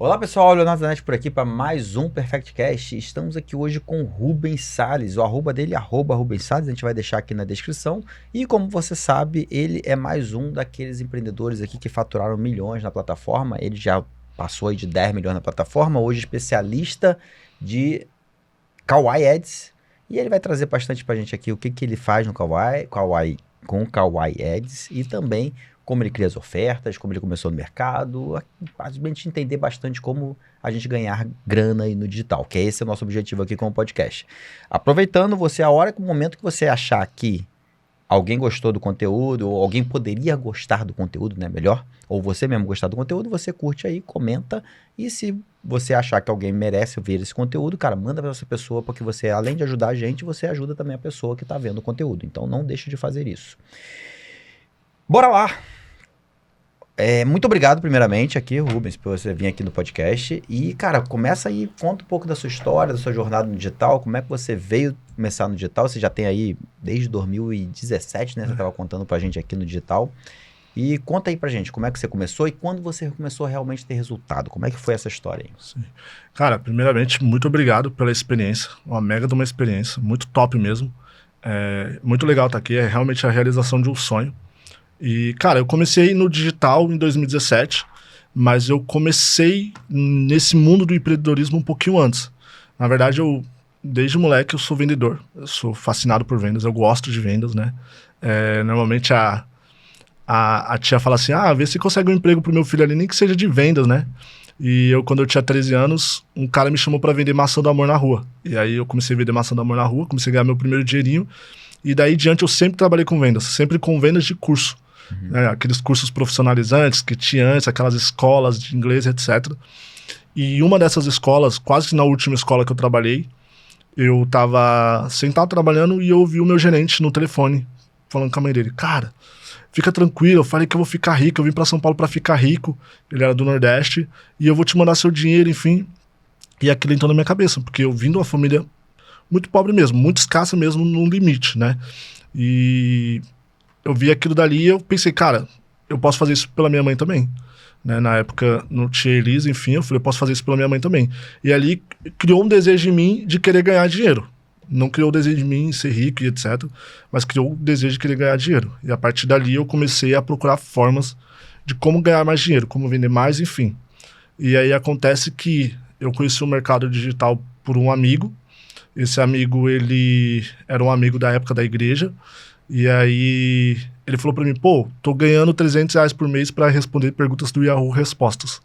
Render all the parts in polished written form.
Olá pessoal, Leonardo Zanetti por aqui para mais um PerfectCast. Estamos aqui hoje com o Rubens Salles, o arroba dele, @Rubens Salles, a gente vai deixar aqui na descrição. E como você sabe, ele é mais um daqueles empreendedores aqui que faturaram milhões na plataforma. Ele já passou aí de 10 milhões na plataforma, hoje especialista de Kawaii Ads. E ele vai trazer bastante para a gente aqui o que ele faz no Kawaii com o Kawaii Ads e também como ele cria as ofertas, como ele começou no mercado, a gente entender bastante como a gente ganhar grana aí no digital, que esse é o nosso objetivo aqui com o podcast. Aproveitando você, o momento que você achar que alguém gostou do conteúdo, ou alguém poderia gostar do conteúdo, né, melhor, ou você mesmo gostar do conteúdo, você curte aí, comenta, e se você achar que alguém merece ver esse conteúdo, cara, manda para essa pessoa, porque você, além de ajudar a gente, você ajuda também a pessoa que está vendo o conteúdo, então não deixe de fazer isso. Bora lá! Muito obrigado primeiramente aqui, Rubens, por você vir aqui no podcast. E, cara, começa aí, conta um pouco da sua história, da sua jornada no digital, como é que você veio começar no digital. Você já tem aí desde 2017, né? Você estava contando pra gente aqui no digital. E conta aí pra gente, como é que você começou e quando você começou a realmente ter resultado. Como é que foi essa história aí? Sim. Cara, primeiramente, muito obrigado pela experiência. Uma mega de uma experiência, muito top mesmo. Muito legal estar aqui, é realmente a realização de um sonho. E, cara, eu comecei no digital em 2017, mas eu comecei nesse mundo do empreendedorismo um pouquinho antes. Na verdade, desde moleque, eu sou vendedor. Eu sou fascinado por vendas, eu gosto de vendas, né? Normalmente a tia fala assim, vê se consegue um emprego pro meu filho ali, nem que seja de vendas, né? E quando eu tinha 13 anos, um cara me chamou para vender maçã do amor na rua. E aí eu comecei a vender maçã do amor na rua, comecei a ganhar meu primeiro dinheirinho. E daí em diante eu sempre trabalhei com vendas, sempre com vendas de curso. Aqueles cursos profissionalizantes que tinha antes, aquelas escolas de inglês, etc. E uma dessas escolas, quase que na última escola que eu trabalhei, eu tava sentado trabalhando e eu ouvi o meu gerente no telefone, falando com a mãe dele, cara, fica tranquilo, eu falei que eu vou ficar rico, eu vim pra São Paulo pra ficar rico, ele era do Nordeste, e eu vou te mandar seu dinheiro, enfim. E aquilo entrou na minha cabeça, porque eu vim de uma família muito pobre mesmo, muito escassa mesmo, no limite, né? E eu vi aquilo dali e eu pensei, cara, eu posso fazer isso pela minha mãe também. Né? Na época não tinha Elisa, enfim, eu falei, eu posso fazer isso pela minha mãe também. E ali criou um desejo em mim de querer ganhar dinheiro. Não criou o desejo em mim de ser rico e etc. Mas criou o desejo de querer ganhar dinheiro. E a partir dali eu comecei a procurar formas de como ganhar mais dinheiro, como vender mais, enfim. E aí acontece que eu conheci o mercado digital por um amigo. Esse amigo, ele era um amigo da época da igreja. E aí ele falou pra mim, tô ganhando R$300 por mês pra responder perguntas do Yahoo Respostas.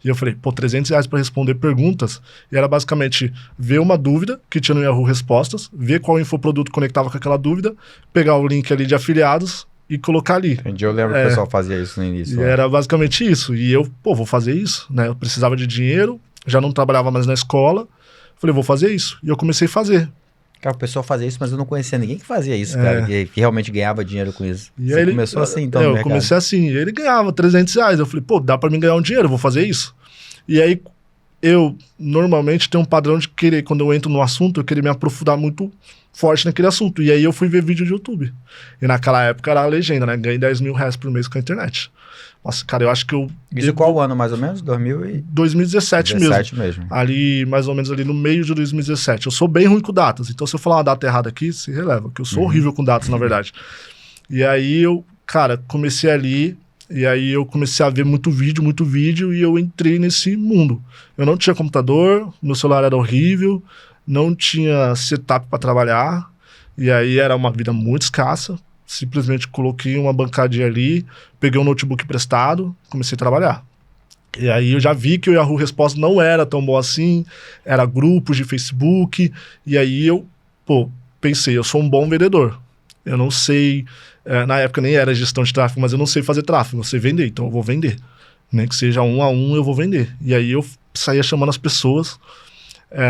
E eu falei, R$300 pra responder perguntas? E era basicamente ver uma dúvida que tinha no Yahoo Respostas, ver qual infoproduto conectava com aquela dúvida, pegar o link ali de afiliados e colocar ali. Entendi, eu lembro que o pessoal fazia isso no início. E era basicamente isso. E eu, vou fazer isso, né? Eu precisava de dinheiro, já não trabalhava mais na escola. Falei, vou fazer isso. E eu comecei a fazer. Cara, o pessoal fazia isso, mas eu não conhecia ninguém que fazia isso, cara, que realmente ganhava dinheiro com isso. E você começou assim, então, no eu mercado? comecei assim, ele ganhava R$300, eu falei, dá pra mim ganhar um dinheiro, eu vou fazer isso. E aí, eu normalmente tenho um padrão de querer, quando eu entro no assunto, eu querer me aprofundar muito forte naquele assunto. E aí eu fui ver vídeo de YouTube. E naquela época era a legenda, né, ganhei R$10 mil por mês com a internet. Nossa, cara, eu acho que eu... Isso qual ano, mais ou menos? 2017 mesmo. Ali, mais ou menos ali no meio de 2017. Eu sou bem ruim com datas, então se eu falar uma data errada aqui, se releva, que eu sou horrível com datas, na verdade. E aí eu, cara, comecei ali, e aí eu comecei a ver muito vídeo, e eu entrei nesse mundo. Eu não tinha computador, meu celular era horrível, não tinha setup para trabalhar, e aí era uma vida muito escassa. Simplesmente coloquei uma bancadinha ali, peguei um notebook emprestado, comecei a trabalhar. E aí eu já vi que o Yahoo Resposta não era tão bom assim, era grupos de Facebook, e aí eu, pensei, eu sou um bom vendedor. Eu não sei, na época nem era gestão de tráfego, mas eu não sei fazer tráfego, eu sei vender, então eu vou vender. Nem que seja 1 a 1, eu vou vender. E aí eu saía chamando as pessoas.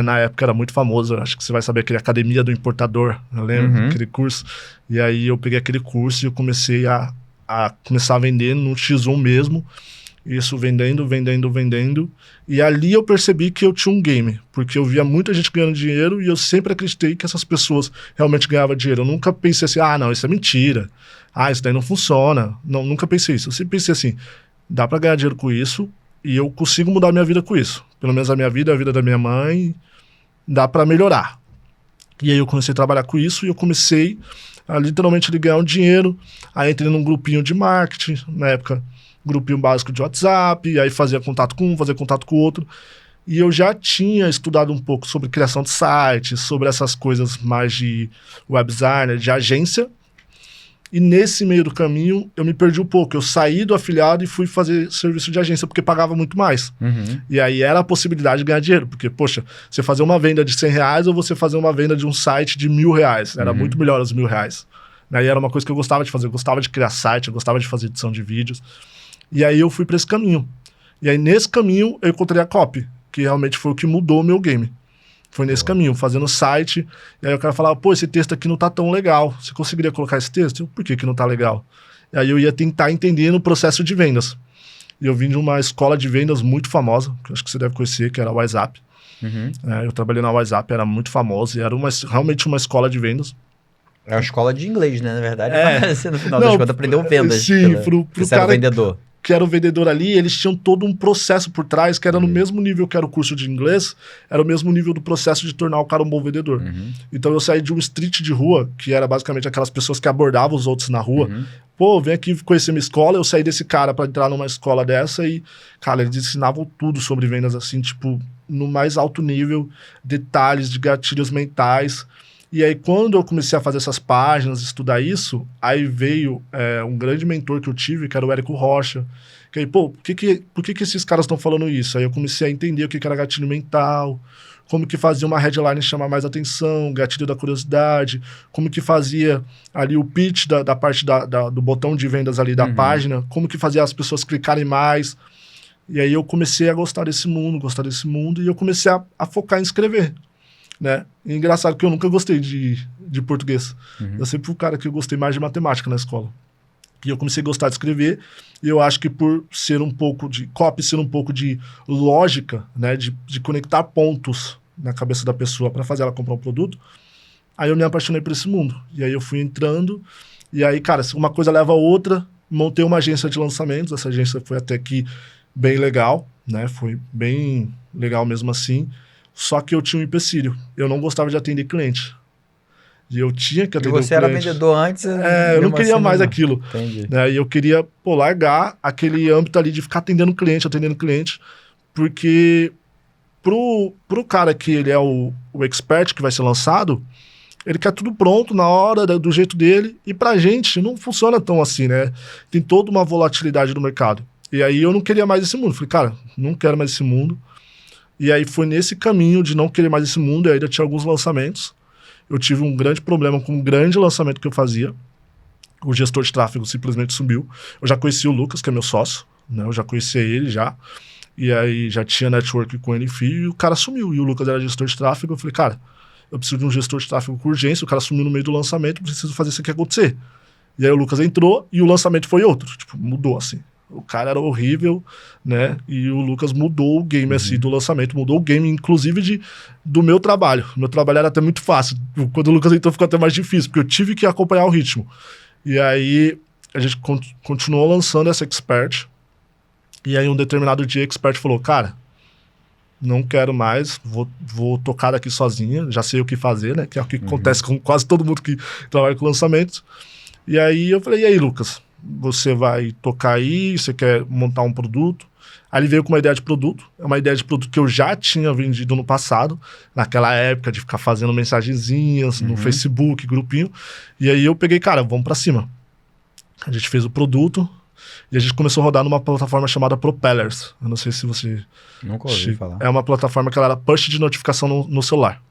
Na época era muito famoso, acho que você vai saber, aquele Academia do Importador, eu lembro, aquele curso. E aí eu peguei aquele curso e eu comecei a começar a vender no X1 mesmo, isso vendendo. E ali eu percebi que eu tinha um game, porque eu via muita gente ganhando dinheiro e eu sempre acreditei que essas pessoas realmente ganhavam dinheiro. Eu nunca pensei assim, não, isso é mentira, isso daí não funciona. Não, nunca pensei isso. Eu sempre pensei assim, dá pra ganhar dinheiro com isso, e eu consigo mudar a minha vida com isso. Pelo menos a minha vida, a vida da minha mãe, dá pra melhorar. E aí eu comecei a trabalhar com isso e eu comecei a literalmente ganhar um dinheiro. Aí entrei num grupinho de marketing, na época, grupinho básico de WhatsApp, aí fazia contato com um, fazia contato com o outro. E eu já tinha estudado um pouco sobre criação de sites, sobre essas coisas mais de web designer, de agência. E nesse meio do caminho, eu me perdi um pouco. Eu saí do afiliado e fui fazer serviço de agência, porque pagava muito mais. E aí era a possibilidade de ganhar dinheiro. Porque, poxa, você fazer uma venda de R$100 ou você fazer uma venda de um site de R$1.000. Era muito melhor os R$1.000. Aí era uma coisa que eu gostava de fazer. Eu gostava de criar site, eu gostava de fazer edição de vídeos. E aí eu fui para esse caminho. E aí nesse caminho eu encontrei a Copy, que realmente foi o que mudou o meu game. Foi nesse caminho, fazendo site. E aí o cara falava, pô, esse texto aqui não tá tão legal. Você conseguiria colocar esse texto? Eu, por que não tá legal? E aí eu ia tentar entender no processo de vendas. E eu vim de uma escola de vendas muito famosa, que eu acho que você deve conhecer, que era a WhatsApp. Eu trabalhei na WhatsApp, era muito famosa, e era realmente uma escola de vendas. É uma escola de inglês, né? Na verdade, você no final das contas aprendeu vendas. Sim, pro você era o vendedor. Que era o vendedor ali, eles tinham todo um processo por trás, que era no mesmo nível que era o curso de inglês, era o mesmo nível do processo de tornar o cara um bom vendedor. Então eu saí de um street de rua, que era basicamente aquelas pessoas que abordavam os outros na rua. Pô, vem aqui conhecer minha escola, eu saí desse cara para entrar numa escola dessa e, cara, eles ensinavam tudo sobre vendas assim, tipo, no mais alto nível, detalhes de gatilhos mentais. E aí, quando eu comecei a fazer essas páginas, estudar isso, aí veio um grande mentor que eu tive, que era o Érico Rocha. Que aí, pô, por que esses caras estão falando isso? Aí eu comecei a entender o que era gatilho mental, como que fazia uma headline chamar mais atenção, gatilho da curiosidade, como que fazia ali o pitch da parte do botão de vendas ali da página, como que fazia as pessoas clicarem mais. E aí eu comecei a gostar desse mundo, e eu comecei a focar em escrever. Né? E engraçado que eu nunca gostei de português. Eu sempre fui o cara que eu gostei mais de matemática na escola. E eu comecei a gostar de escrever, e eu acho que por ser um pouco de copy, ser um pouco de lógica, né? De conectar pontos na cabeça da pessoa para fazer ela comprar um produto, aí eu me apaixonei por esse mundo. E aí eu fui entrando, e aí, cara, uma coisa leva a outra, montei uma agência de lançamentos, essa agência foi até aqui bem legal, né? Foi bem legal mesmo assim. Só que eu tinha um empecilho. Eu não gostava de atender cliente. E eu tinha que atender o cliente. E você era vendedor antes? Eu não queria mais aquilo. Entendi. E eu queria, largar aquele âmbito ali de ficar atendendo cliente. Porque pro cara que ele é o expert que vai ser lançado, ele quer tudo pronto na hora, do jeito dele. E pra gente não funciona tão assim, né? Tem toda uma volatilidade no mercado. E aí eu não queria mais esse mundo. Falei, cara, não quero mais esse mundo. E aí foi nesse caminho de não querer mais esse mundo, e ainda tinha alguns lançamentos. Eu tive um grande problema com um grande lançamento que eu fazia. O gestor de tráfego simplesmente sumiu. Eu já conheci o Lucas, que é meu sócio, né? Eu já conhecia ele já. E aí já tinha network com ele, enfim, e o cara sumiu. E o Lucas era gestor de tráfego. Eu falei, cara, eu preciso de um gestor de tráfego com urgência. O cara sumiu no meio do lançamento, preciso fazer isso aqui acontecer. E aí o Lucas entrou e o lançamento foi outro. Tipo, mudou assim. O cara era horrível, né? E o Lucas mudou o game assim, do lançamento, mudou o game, inclusive do meu trabalho. Meu trabalho era até muito fácil. Quando o Lucas entrou, ficou até mais difícil, porque eu tive que acompanhar o ritmo. E aí a gente continuou lançando essa Expert. E aí um determinado dia a Expert falou, cara, não quero mais, vou tocar daqui sozinha, já sei o que fazer, né? Que é o que acontece com quase todo mundo que trabalha com lançamentos. E aí eu falei, e aí, Lucas? Você vai tocar aí, você quer montar um produto. Aí ele veio com uma ideia de produto, é uma ideia de produto que eu já tinha vendido no passado, naquela época de ficar fazendo mensagenzinhas no Facebook, grupinho. E aí eu peguei, cara, vamos pra cima. A gente fez o produto e a gente começou a rodar numa plataforma chamada Propellers. Eu não sei se você... Nunca ouvi falar. É uma plataforma que ela era push de notificação no celular.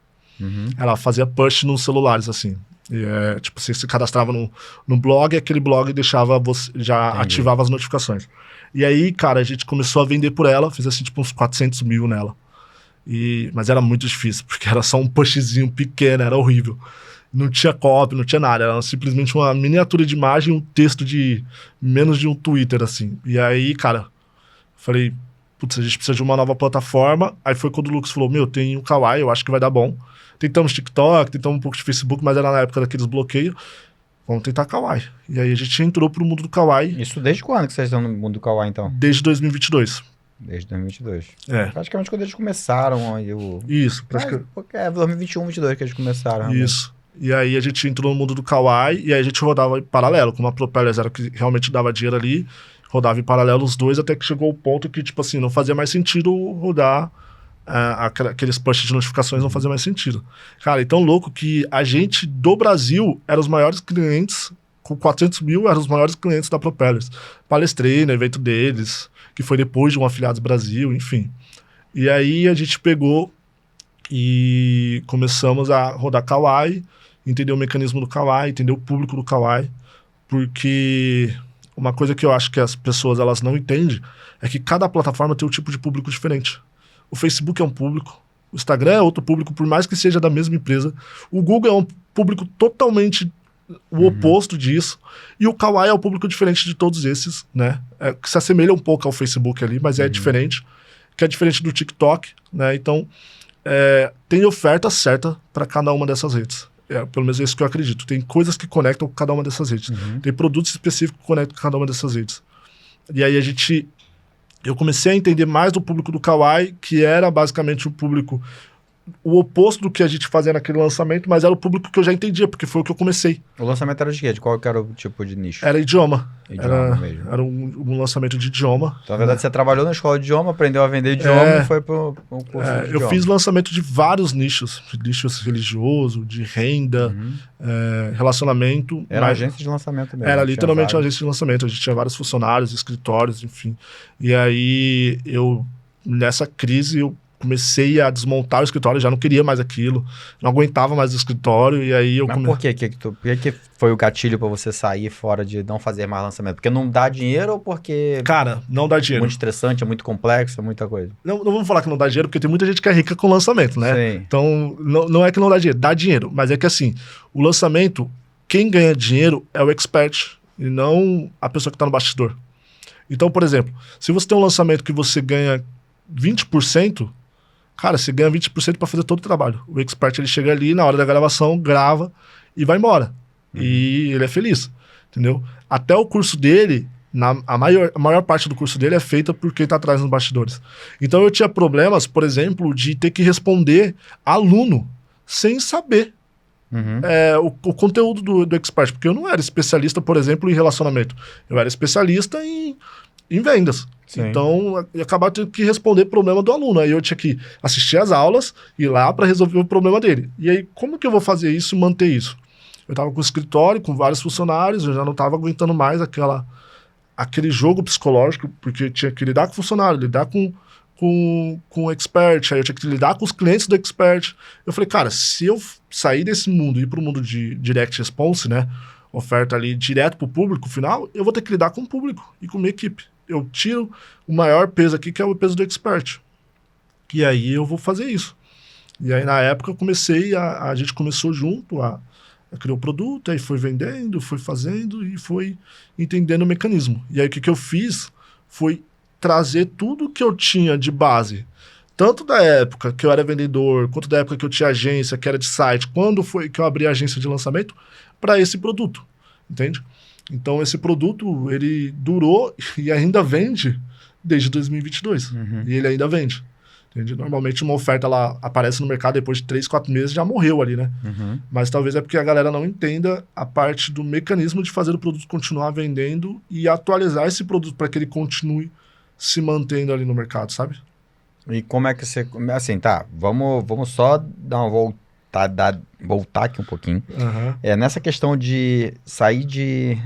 Ela fazia push nos celulares, assim. E, tipo, você se cadastrava no blog, e aquele blog deixava você, já ativava as notificações. E aí, cara, a gente começou a vender por ela, fiz assim, tipo, uns 400 mil nela. Mas era muito difícil, porque era só um pushzinho pequeno, era horrível. Não tinha copy, não tinha nada, era simplesmente uma miniatura de imagem e um texto de menos de um Twitter, assim. E aí, cara, falei, putz, a gente precisa de uma nova plataforma. Aí foi quando o Lucas falou, meu, tem o Kawaii, eu acho que vai dar bom. Tentamos TikTok, tentamos um pouco de Facebook, mas era na época daqueles bloqueios. Vamos tentar Kawaii. E aí a gente entrou pro mundo do Kawaii. Isso desde quando que vocês estão no mundo do Kawaii, então? Desde 2022. Desde 2022. É. Praticamente quando eles começaram aí o... Isso, É, 2021, 2022 que eles começaram. Realmente. Isso. E aí a gente entrou no mundo do Kawaii e aí a gente rodava em paralelo, como a Propellers era o que realmente dava dinheiro ali, rodava em paralelo os dois, até que chegou o ponto que, tipo assim, não fazia mais sentido rodar aqueles push de notificações, não fazia mais sentido. Cara, e tão louco que a gente do Brasil era os maiores clientes, com 400 mil eram os maiores clientes da Propellers. Palestrei no evento deles, que foi depois de um Afiliados Brasil, enfim. E aí a gente pegou e começamos a rodar Kawaii, entender o mecanismo do Kawaii, entender o público do Kawaii, porque uma coisa que eu acho que as pessoas elas não entendem é que cada plataforma tem um tipo de público diferente. O Facebook é um público, o Instagram é outro público, por mais que seja da mesma empresa. O Google é um público totalmente o oposto disso. E o Kawaii é um público diferente de todos esses, né? Que se assemelha um pouco ao Facebook ali, mas é diferente. Que é diferente do TikTok, né? Então, tem oferta certa para cada uma dessas redes. Pelo menos é isso que eu acredito. Tem coisas que conectam com cada uma dessas redes. Tem produtos específicos que conectam com cada uma dessas redes. E aí eu comecei a entender mais do público do Kawaii, que era basicamente o oposto do que a gente fazia naquele lançamento, mas era o público que eu já entendia, porque foi o que eu comecei. O lançamento era de quê? De qual que era o tipo de nicho? Era idioma. Mesmo. Era um lançamento de idioma. Então, na verdade, você trabalhou na escola de idioma, aprendeu a vender idioma e foi pro curso de idioma. Eu fiz lançamento de vários nichos religioso, de renda, relacionamento. Era agência de lançamento mesmo. Era literalmente uma agência de lançamento. A gente tinha vários funcionários, escritórios, enfim. E aí, nessa crise, eu comecei a desmontar o escritório, já não queria mais aquilo, não aguentava mais o escritório, e aí Mas por que foi o gatilho para você sair fora de não fazer mais lançamento? Porque não dá dinheiro ou porque... Cara, não dá dinheiro. É muito estressante, é muito complexo, é muita coisa. Não vamos falar que não dá dinheiro, porque tem muita gente que é rica com lançamento, né? Sim. Então, não é que não dá dinheiro, mas é que assim, o lançamento, quem ganha dinheiro é o expert, e não a pessoa que está no bastidor. Então, por exemplo, se você tem um lançamento que você ganha 20%, cara, você ganha 20% para fazer todo o trabalho. O expert, ele chega ali, na hora da gravação, grava e vai embora. E ele é feliz, entendeu? Até o curso dele, a maior parte do curso dele é feita por quem tá atrás nos bastidores. Então eu tinha problemas, por exemplo, de ter que responder aluno sem saber o conteúdo do expert, porque eu não era especialista, por exemplo, em relacionamento. Eu era especialista em vendas. Sim. Então, eu acabava tendo que responder problema do aluno. Aí eu tinha que assistir às aulas, ir lá para resolver o problema dele. E aí, como que eu vou fazer isso e manter isso? Eu estava com o escritório, com vários funcionários, eu já não estava aguentando mais aquele jogo psicológico, porque eu tinha que lidar com o funcionário, lidar com o expert, aí eu tinha que lidar com os clientes do expert. Eu falei, cara, se eu sair desse mundo e ir para o mundo de direct response, né, oferta ali direto para o público final, eu vou ter que lidar com o público e com a minha equipe. Eu tiro o maior peso aqui, que é o peso do expert. E aí eu vou fazer isso. E aí na época eu comecei, a gente começou junto a criar o produto, aí foi vendendo, foi fazendo e foi entendendo o mecanismo. E aí o que eu fiz foi trazer tudo que eu tinha de base, tanto da época que eu era vendedor, quanto da época que eu tinha agência, que era de site, quando foi que eu abri a agência de lançamento, para esse produto, entende? Então, esse produto, ele durou e ainda vende desde 2022. E ele ainda vende. Entende? Normalmente, uma oferta ela aparece no mercado depois de 3, 4 meses, já morreu ali, né? Mas talvez é porque a galera não entenda a parte do mecanismo de fazer o produto continuar vendendo e atualizar esse produto para que ele continue se mantendo ali no mercado, sabe? E como é que você... Assim, tá, vamos só dar uma voltar aqui um pouquinho. Nessa questão de sair de...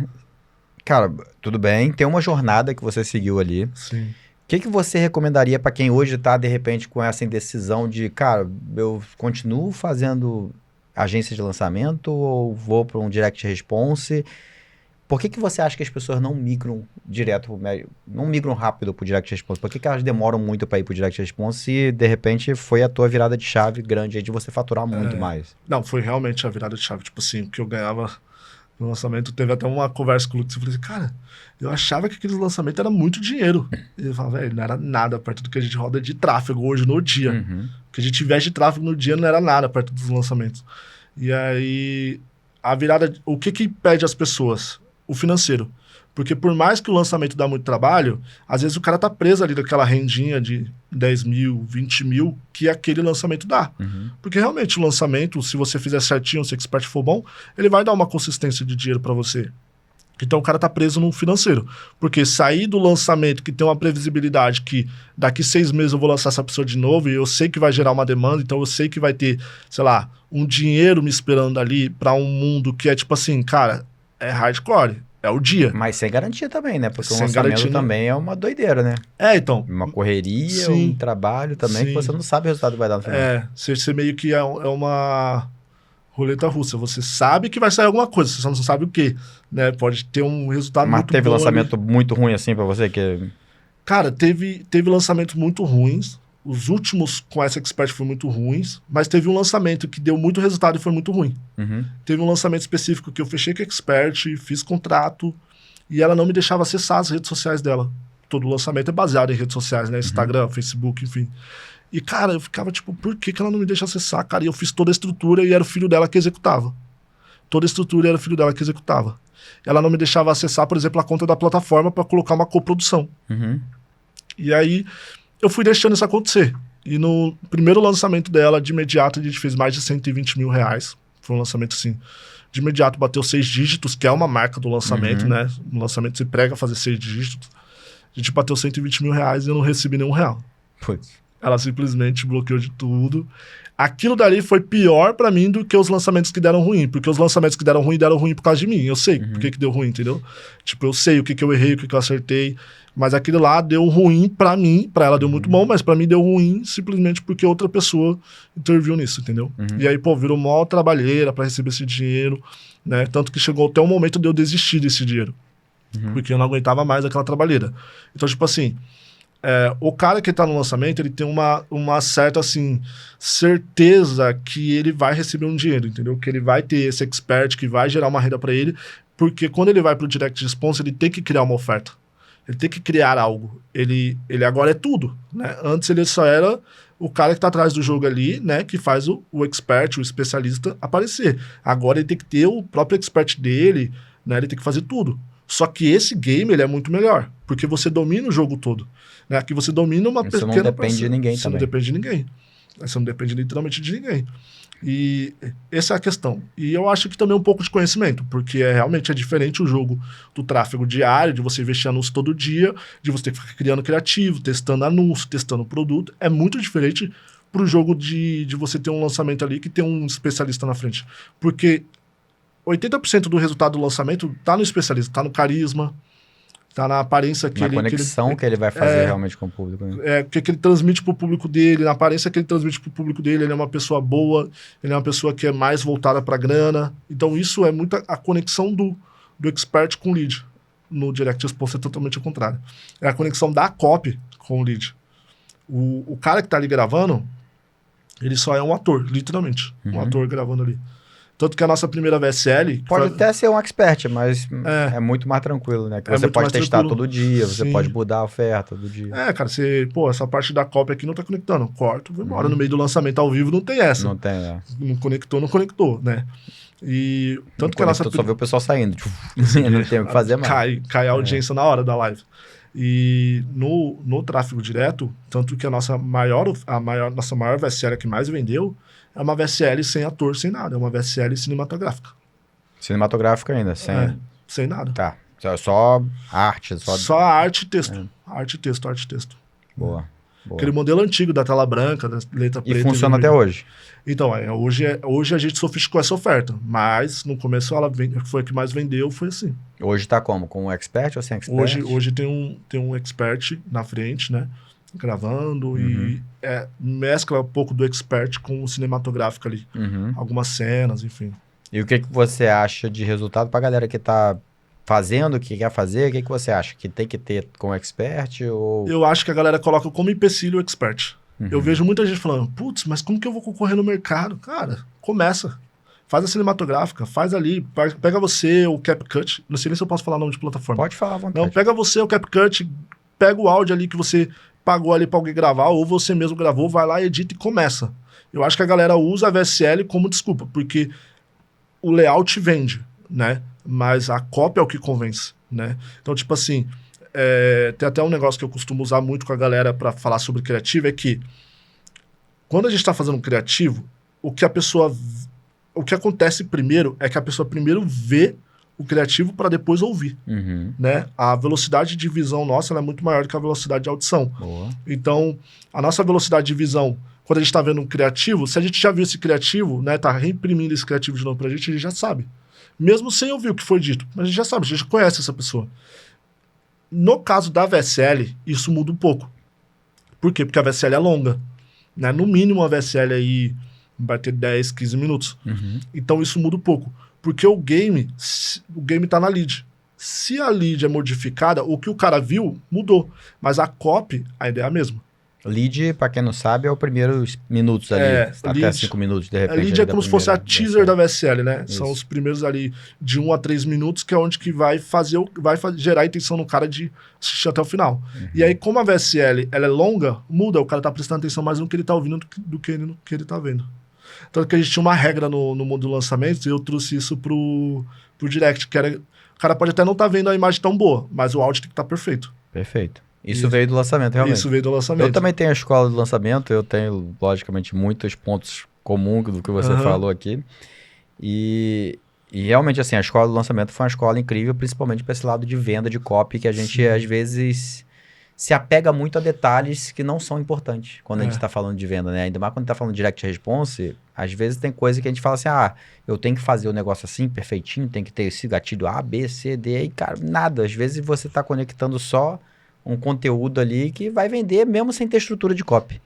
Cara, tudo bem, tem uma jornada que você seguiu ali. Sim. O que você recomendaria para quem hoje tá, de repente, com essa indecisão de, cara, eu continuo fazendo agência de lançamento ou vou para um direct response? Por que você acha que as pessoas não migram direto, não migram rápido pro direct response? Por que elas demoram muito para ir pro direct response e, de repente, foi a tua virada de chave grande aí de você faturar muito mais? Não, foi realmente a virada de chave. Tipo assim, o que eu ganhava no lançamento, teve até uma conversa com o Lucas, eu falei assim, cara, eu achava que aqueles lançamentos era muito dinheiro. E ele falava, velho, não era nada perto do que a gente roda de tráfego hoje no dia. O que a gente investe de tráfego no dia não era nada perto dos lançamentos. E aí, a virada, o que impede as pessoas? O financeiro. Porque por mais que o lançamento dá muito trabalho, às vezes o cara tá preso ali naquela rendinha de 10 mil, 20 mil que aquele lançamento dá. Porque realmente o lançamento, se você fizer certinho, se o expert for bom, ele vai dar uma consistência de dinheiro para você. Então o cara tá preso no financeiro. Porque sair do lançamento que tem uma previsibilidade que daqui 6 meses eu vou lançar essa pessoa de novo e eu sei que vai gerar uma demanda, então eu sei que vai ter, sei lá, um dinheiro me esperando ali para um mundo que é tipo assim, cara, é hardcore. É o dia. Mas sem garantia também, né? Porque Sem o lançamento garantia, também é uma doideira, né? Então. Uma correria, Sim, um trabalho também que você não sabe o resultado que vai dar no final. Você meio que é uma roleta russa. Você sabe que vai sair alguma coisa, você só não sabe o quê, né? Pode ter um resultado Mas muito teve bom lançamento ali. muito ruim assim pra você? Cara, teve lançamentos muito ruins. Os últimos com essa expert foram muito ruins, mas teve um lançamento que deu muito resultado e foi muito ruim. Teve um lançamento específico que eu fechei com a expert, fiz contrato, e ela não me deixava acessar as redes sociais dela. Todo lançamento é baseado em redes sociais, né? Instagram, Facebook, enfim. E, cara, eu ficava tipo, por que ela não me deixa acessar, cara? E eu fiz toda a estrutura e era o filho dela que executava. Toda a estrutura era o filho dela que executava. Ela não me deixava acessar, por exemplo, a conta da plataforma para colocar uma coprodução. E aí, eu fui deixando isso acontecer. E no primeiro lançamento dela, de imediato, a gente fez mais de 120 mil reais. Foi um lançamento assim... De imediato bateu 6 dígitos, que é uma marca do lançamento, né? No lançamento se prega fazer 6 dígitos. A gente bateu 120 mil reais e eu não recebi nenhum real. Putz. Ela simplesmente bloqueou de tudo. Aquilo dali foi pior pra mim do que os lançamentos que deram ruim. Porque os lançamentos que deram ruim por causa de mim. Eu sei por que deu ruim, entendeu? Tipo, eu sei o que eu errei, o que eu acertei. Mas aquilo lá deu ruim pra mim. Pra ela deu muito bom, mas pra mim deu ruim simplesmente porque outra pessoa interviu nisso, entendeu? E aí, pô, virou mó trabalheira pra receber esse dinheiro, né? Tanto que chegou até o momento de eu desistir desse dinheiro. Porque eu não aguentava mais aquela trabalheira. Então, tipo assim... o cara que tá no lançamento, ele tem uma certa, assim, certeza que ele vai receber um dinheiro, entendeu? Que ele vai ter esse expert, que vai gerar uma renda para ele, porque quando ele vai pro direct response, ele tem que criar uma oferta. Ele tem que criar algo. Ele agora é tudo, né? Antes ele só era o cara que tá atrás do jogo ali, né? Que faz o expert, o especialista aparecer. Agora ele tem que ter o próprio expert dele, né? Ele tem que fazer tudo. Só que esse game, ele é muito melhor, porque você domina o jogo todo. Né? Aqui você domina uma pequena... Você não depende de ninguém você também. Você não depende de ninguém. Você não depende literalmente de ninguém. E essa é a questão. E eu acho que também um pouco de conhecimento, porque realmente é diferente o jogo do tráfego diário, de você investir anúncio todo dia, de você ter que ficar criando criativo, testando anúncio, testando produto. É muito diferente pro jogo de você ter um lançamento ali que tem um especialista na frente. Porque 80% do resultado do lançamento tá no especialista, tá no carisma, tá na aparência que na conexão que ele vai fazer realmente com o público. Né? O que ele transmite pro público dele, na aparência que ele transmite pro público dele, ele é uma pessoa boa, ele é uma pessoa que é mais voltada pra grana. Então isso é muito a conexão do expert com o lead. No Direct Response é totalmente o contrário. É a conexão da copy com o lead. O cara que tá ali gravando, ele só é um ator, literalmente. Um ator gravando ali. Tanto que a nossa primeira VSL... Pode até ser um expert, mas é muito mais tranquilo, né? Que você pode testar todo dia, você pode mudar a oferta todo dia. Cara, essa parte da cópia aqui não tá conectando. Corto, vou embora. No meio do lançamento ao vivo não tem essa. Não tem, Não conectou, né? E tanto não que a nossa... só vê o pessoal saindo. Não tem o que fazer mais. Cai a audiência na hora da live. E no tráfego direto, tanto que a nossa maior VSL que mais vendeu é uma VSL sem ator, sem nada. É uma VSL cinematográfica. Cinematográfica ainda, sem nada. Tá. Só arte. Só arte e texto. Arte e texto. Boa. Aquele modelo antigo da tela branca, da letra preta. E funciona até hoje? Então, hoje a gente sofisticou essa oferta. Mas no começo ela foi a que mais vendeu, foi assim. Hoje tá como? Com um expert ou sem expert? Hoje tem um expert na frente, né? Gravando e mescla um pouco do expert com o cinematográfico ali. Algumas cenas, enfim. E o que você acha de resultado pra galera que tá fazendo o que quer fazer? O que você acha? Que tem que ter com expert ou... Eu acho que a galera coloca como empecilho o expert. Eu vejo muita gente falando, putz, mas como que eu vou concorrer no mercado? Cara, começa. Faz a cinematográfica, faz ali, pega você o CapCut, não sei nem se eu posso falar o nome de plataforma. Pode falar à vontade. Não, pega você o CapCut, pega o áudio ali que você pagou ali pra alguém gravar, ou você mesmo gravou, vai lá, edita e começa. Eu acho que a galera usa a VSL como desculpa, porque o layout vende, né? Mas a cópia é o que convence. né? Então, tipo assim, tem até um negócio que eu costumo usar muito com a galera para falar sobre criativo, é que quando a gente está fazendo um criativo, o que acontece primeiro é que a pessoa primeiro vê o criativo para depois ouvir, né? A velocidade de visão nossa ela é muito maior do que a velocidade de audição. Boa. Então, a nossa velocidade de visão, quando a gente está vendo um criativo, se a gente já viu esse criativo, né, tá reimprimindo esse criativo de novo pra gente já sabe. Mesmo sem ouvir o que foi dito, mas a gente já sabe, a gente já conhece essa pessoa. No caso da VSL, isso muda um pouco. Por quê? Porque a VSL é longa, né? No mínimo a VSL aí vai ter 10, 15 minutos. Então isso muda um pouco. Porque o game tá na lead. Se a lead é modificada, o que o cara viu, mudou. Mas a copy ainda é a mesma. Lead, pra quem não sabe, é os primeiros minutos ali. Até 5 minutos, de repente. A lead é como se fosse a teaser da VSL, né? Isso. São os primeiros ali de 1 a 3 minutos, que é onde que vai gerar a intenção no cara de assistir até o final. E aí, como a VSL ela é longa, muda, o cara tá prestando atenção mais no que ele tá ouvindo do que no que ele tá vendo. Tanto que a gente tinha uma regra no mundo do lançamento, e eu trouxe isso pro direct, que era... O cara pode até não estar vendo a imagem tão boa, mas o áudio tem que estar perfeito. Perfeito. Isso veio do lançamento, realmente. Isso veio do lançamento. Eu também tenho a escola do lançamento, eu tenho, logicamente, muitos pontos comuns do que você falou aqui. E realmente, assim, a escola do lançamento foi uma escola incrível, principalmente para esse lado de venda, de copy, que a gente, às vezes, se apega muito a detalhes que não são importantes quando a gente está falando de venda, né? Ainda mais quando está falando de direct response, às vezes tem coisa que a gente fala assim, eu tenho que fazer o negócio assim, perfeitinho, tem que ter esse gatilho A, B, C, D, e cara, nada. Às vezes você está conectando só um conteúdo ali que vai vender mesmo sem ter estrutura de copy.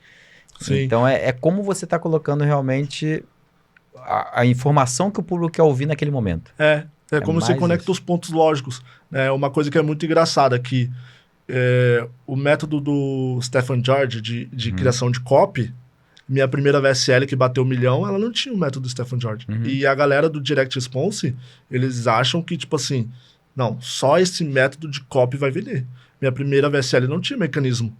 Sim. Então, é como você está colocando realmente a informação que o público quer ouvir naquele momento. É como você conecta os pontos lógicos. Uma coisa que é muito engraçada, que o método do Stephen George de criação de copy, minha primeira VSL que bateu 1 milhão, ela não tinha o método do Stephen George. E a galera do Direct Response, eles acham que, tipo assim, não, só esse método de copy vai vender. Minha primeira VSL não tinha mecanismo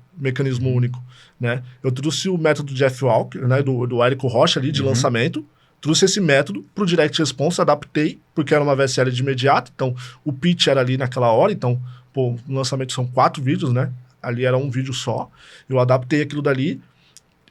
único, né? Eu trouxe o método de Jeff Walker, né, do Érico Rocha ali, de lançamento, trouxe esse método pro Direct Response, adaptei, porque era uma VSL de imediato, então o pitch era ali naquela hora, então, no lançamento são 4 vídeos, né? Ali era um vídeo só, eu adaptei aquilo dali,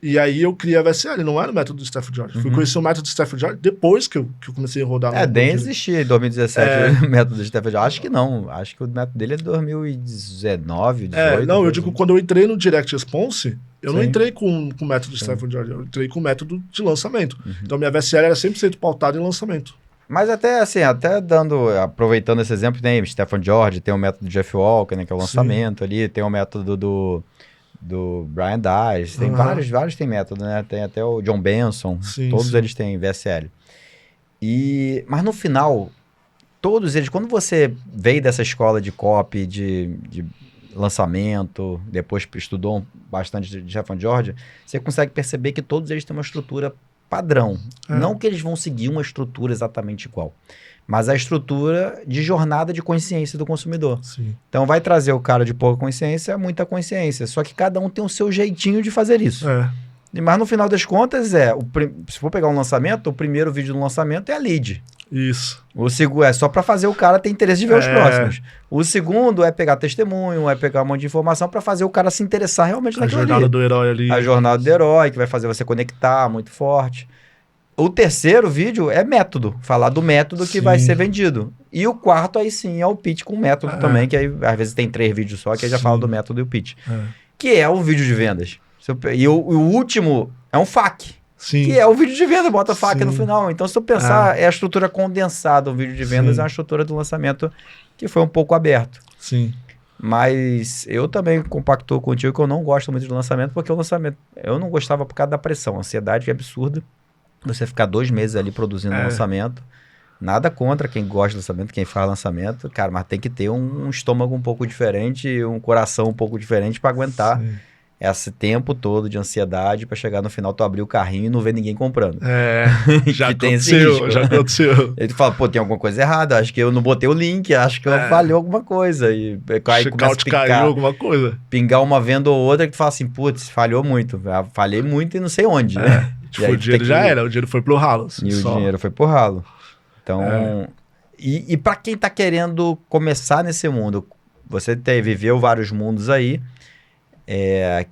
e aí eu criei a VSL, não era o método do Stephen George. Fui conhecer o método do Stephen George depois que eu comecei a rodar. Nem existia em 2017 o método do Stephen George. Acho que não. Acho que o método dele é de 2019, 2018. Não, eu digo, quando eu entrei no Direct Response, eu não entrei com o método do Stephen George, eu entrei com o método de lançamento. Então minha VSL era 100% pautada em lançamento. Mas até assim, aproveitando esse exemplo, tem Stephen George, tem o método do Jeff Walker, né, que é o lançamento ali, tem o método do Brian Dice, tem vários tem método, né? Tem até o John Benson, todos eles têm VSL. Mas no final, todos eles, quando você veio dessa escola de copy, de lançamento, depois estudou bastante de Stephen George, você consegue perceber que todos eles têm uma estrutura padrão. Não que eles vão seguir uma estrutura exatamente igual, mas a estrutura de jornada de consciência do consumidor. Sim. Então vai trazer o cara de pouca consciência a muita consciência. Só que cada um tem o seu jeitinho de fazer isso. Mas no final das contas, se for pegar um lançamento, o primeiro vídeo do lançamento é a lead. Isso. O segundo é só para fazer o cara ter interesse de ver os próximos. O segundo é pegar testemunho, é pegar um monte de informação para fazer o cara se interessar realmente naquilo ali. A jornada do herói ali. A jornada do herói, que vai fazer você conectar muito forte. O terceiro vídeo é método, falar do método que vai ser vendido. E o quarto, aí sim, é o pitch com método também, que aí às vezes tem 3 vídeos só, que aí já fala do método e o pitch. Que é o vídeo de vendas. E o último é um FAQ, que é o vídeo de venda, bota FAQ no final. Então, se tu pensar, é a estrutura condensada, o vídeo de vendas é uma estrutura do lançamento que foi um pouco aberto. Sim. Mas eu também compactou contigo que eu não gosto muito de lançamento, porque o lançamento, eu não gostava por causa da pressão, a ansiedade que é absurda. Você ficar 2 meses ali produzindo um lançamento. Nada contra quem gosta de lançamento, quem faz lançamento, cara, mas tem que ter um estômago um pouco diferente, um coração um pouco diferente para aguentar esse tempo todo de ansiedade para chegar no final, tu abrir o carrinho e não ver ninguém comprando. Já aconteceu. Ele fala, pô, tem alguma coisa errada, acho que eu não botei o link, acho que eu falhou alguma coisa. E aí começa a caiu alguma coisa. Pingar uma venda ou outra que tu fala assim, putz, falhou muito, falhei muito e não sei onde, né? Tipo, o dinheiro já era, o dinheiro foi pro ralo. Assim, e o dinheiro foi pro ralo. Então, E para quem está querendo começar nesse mundo, você viveu vários mundos aí,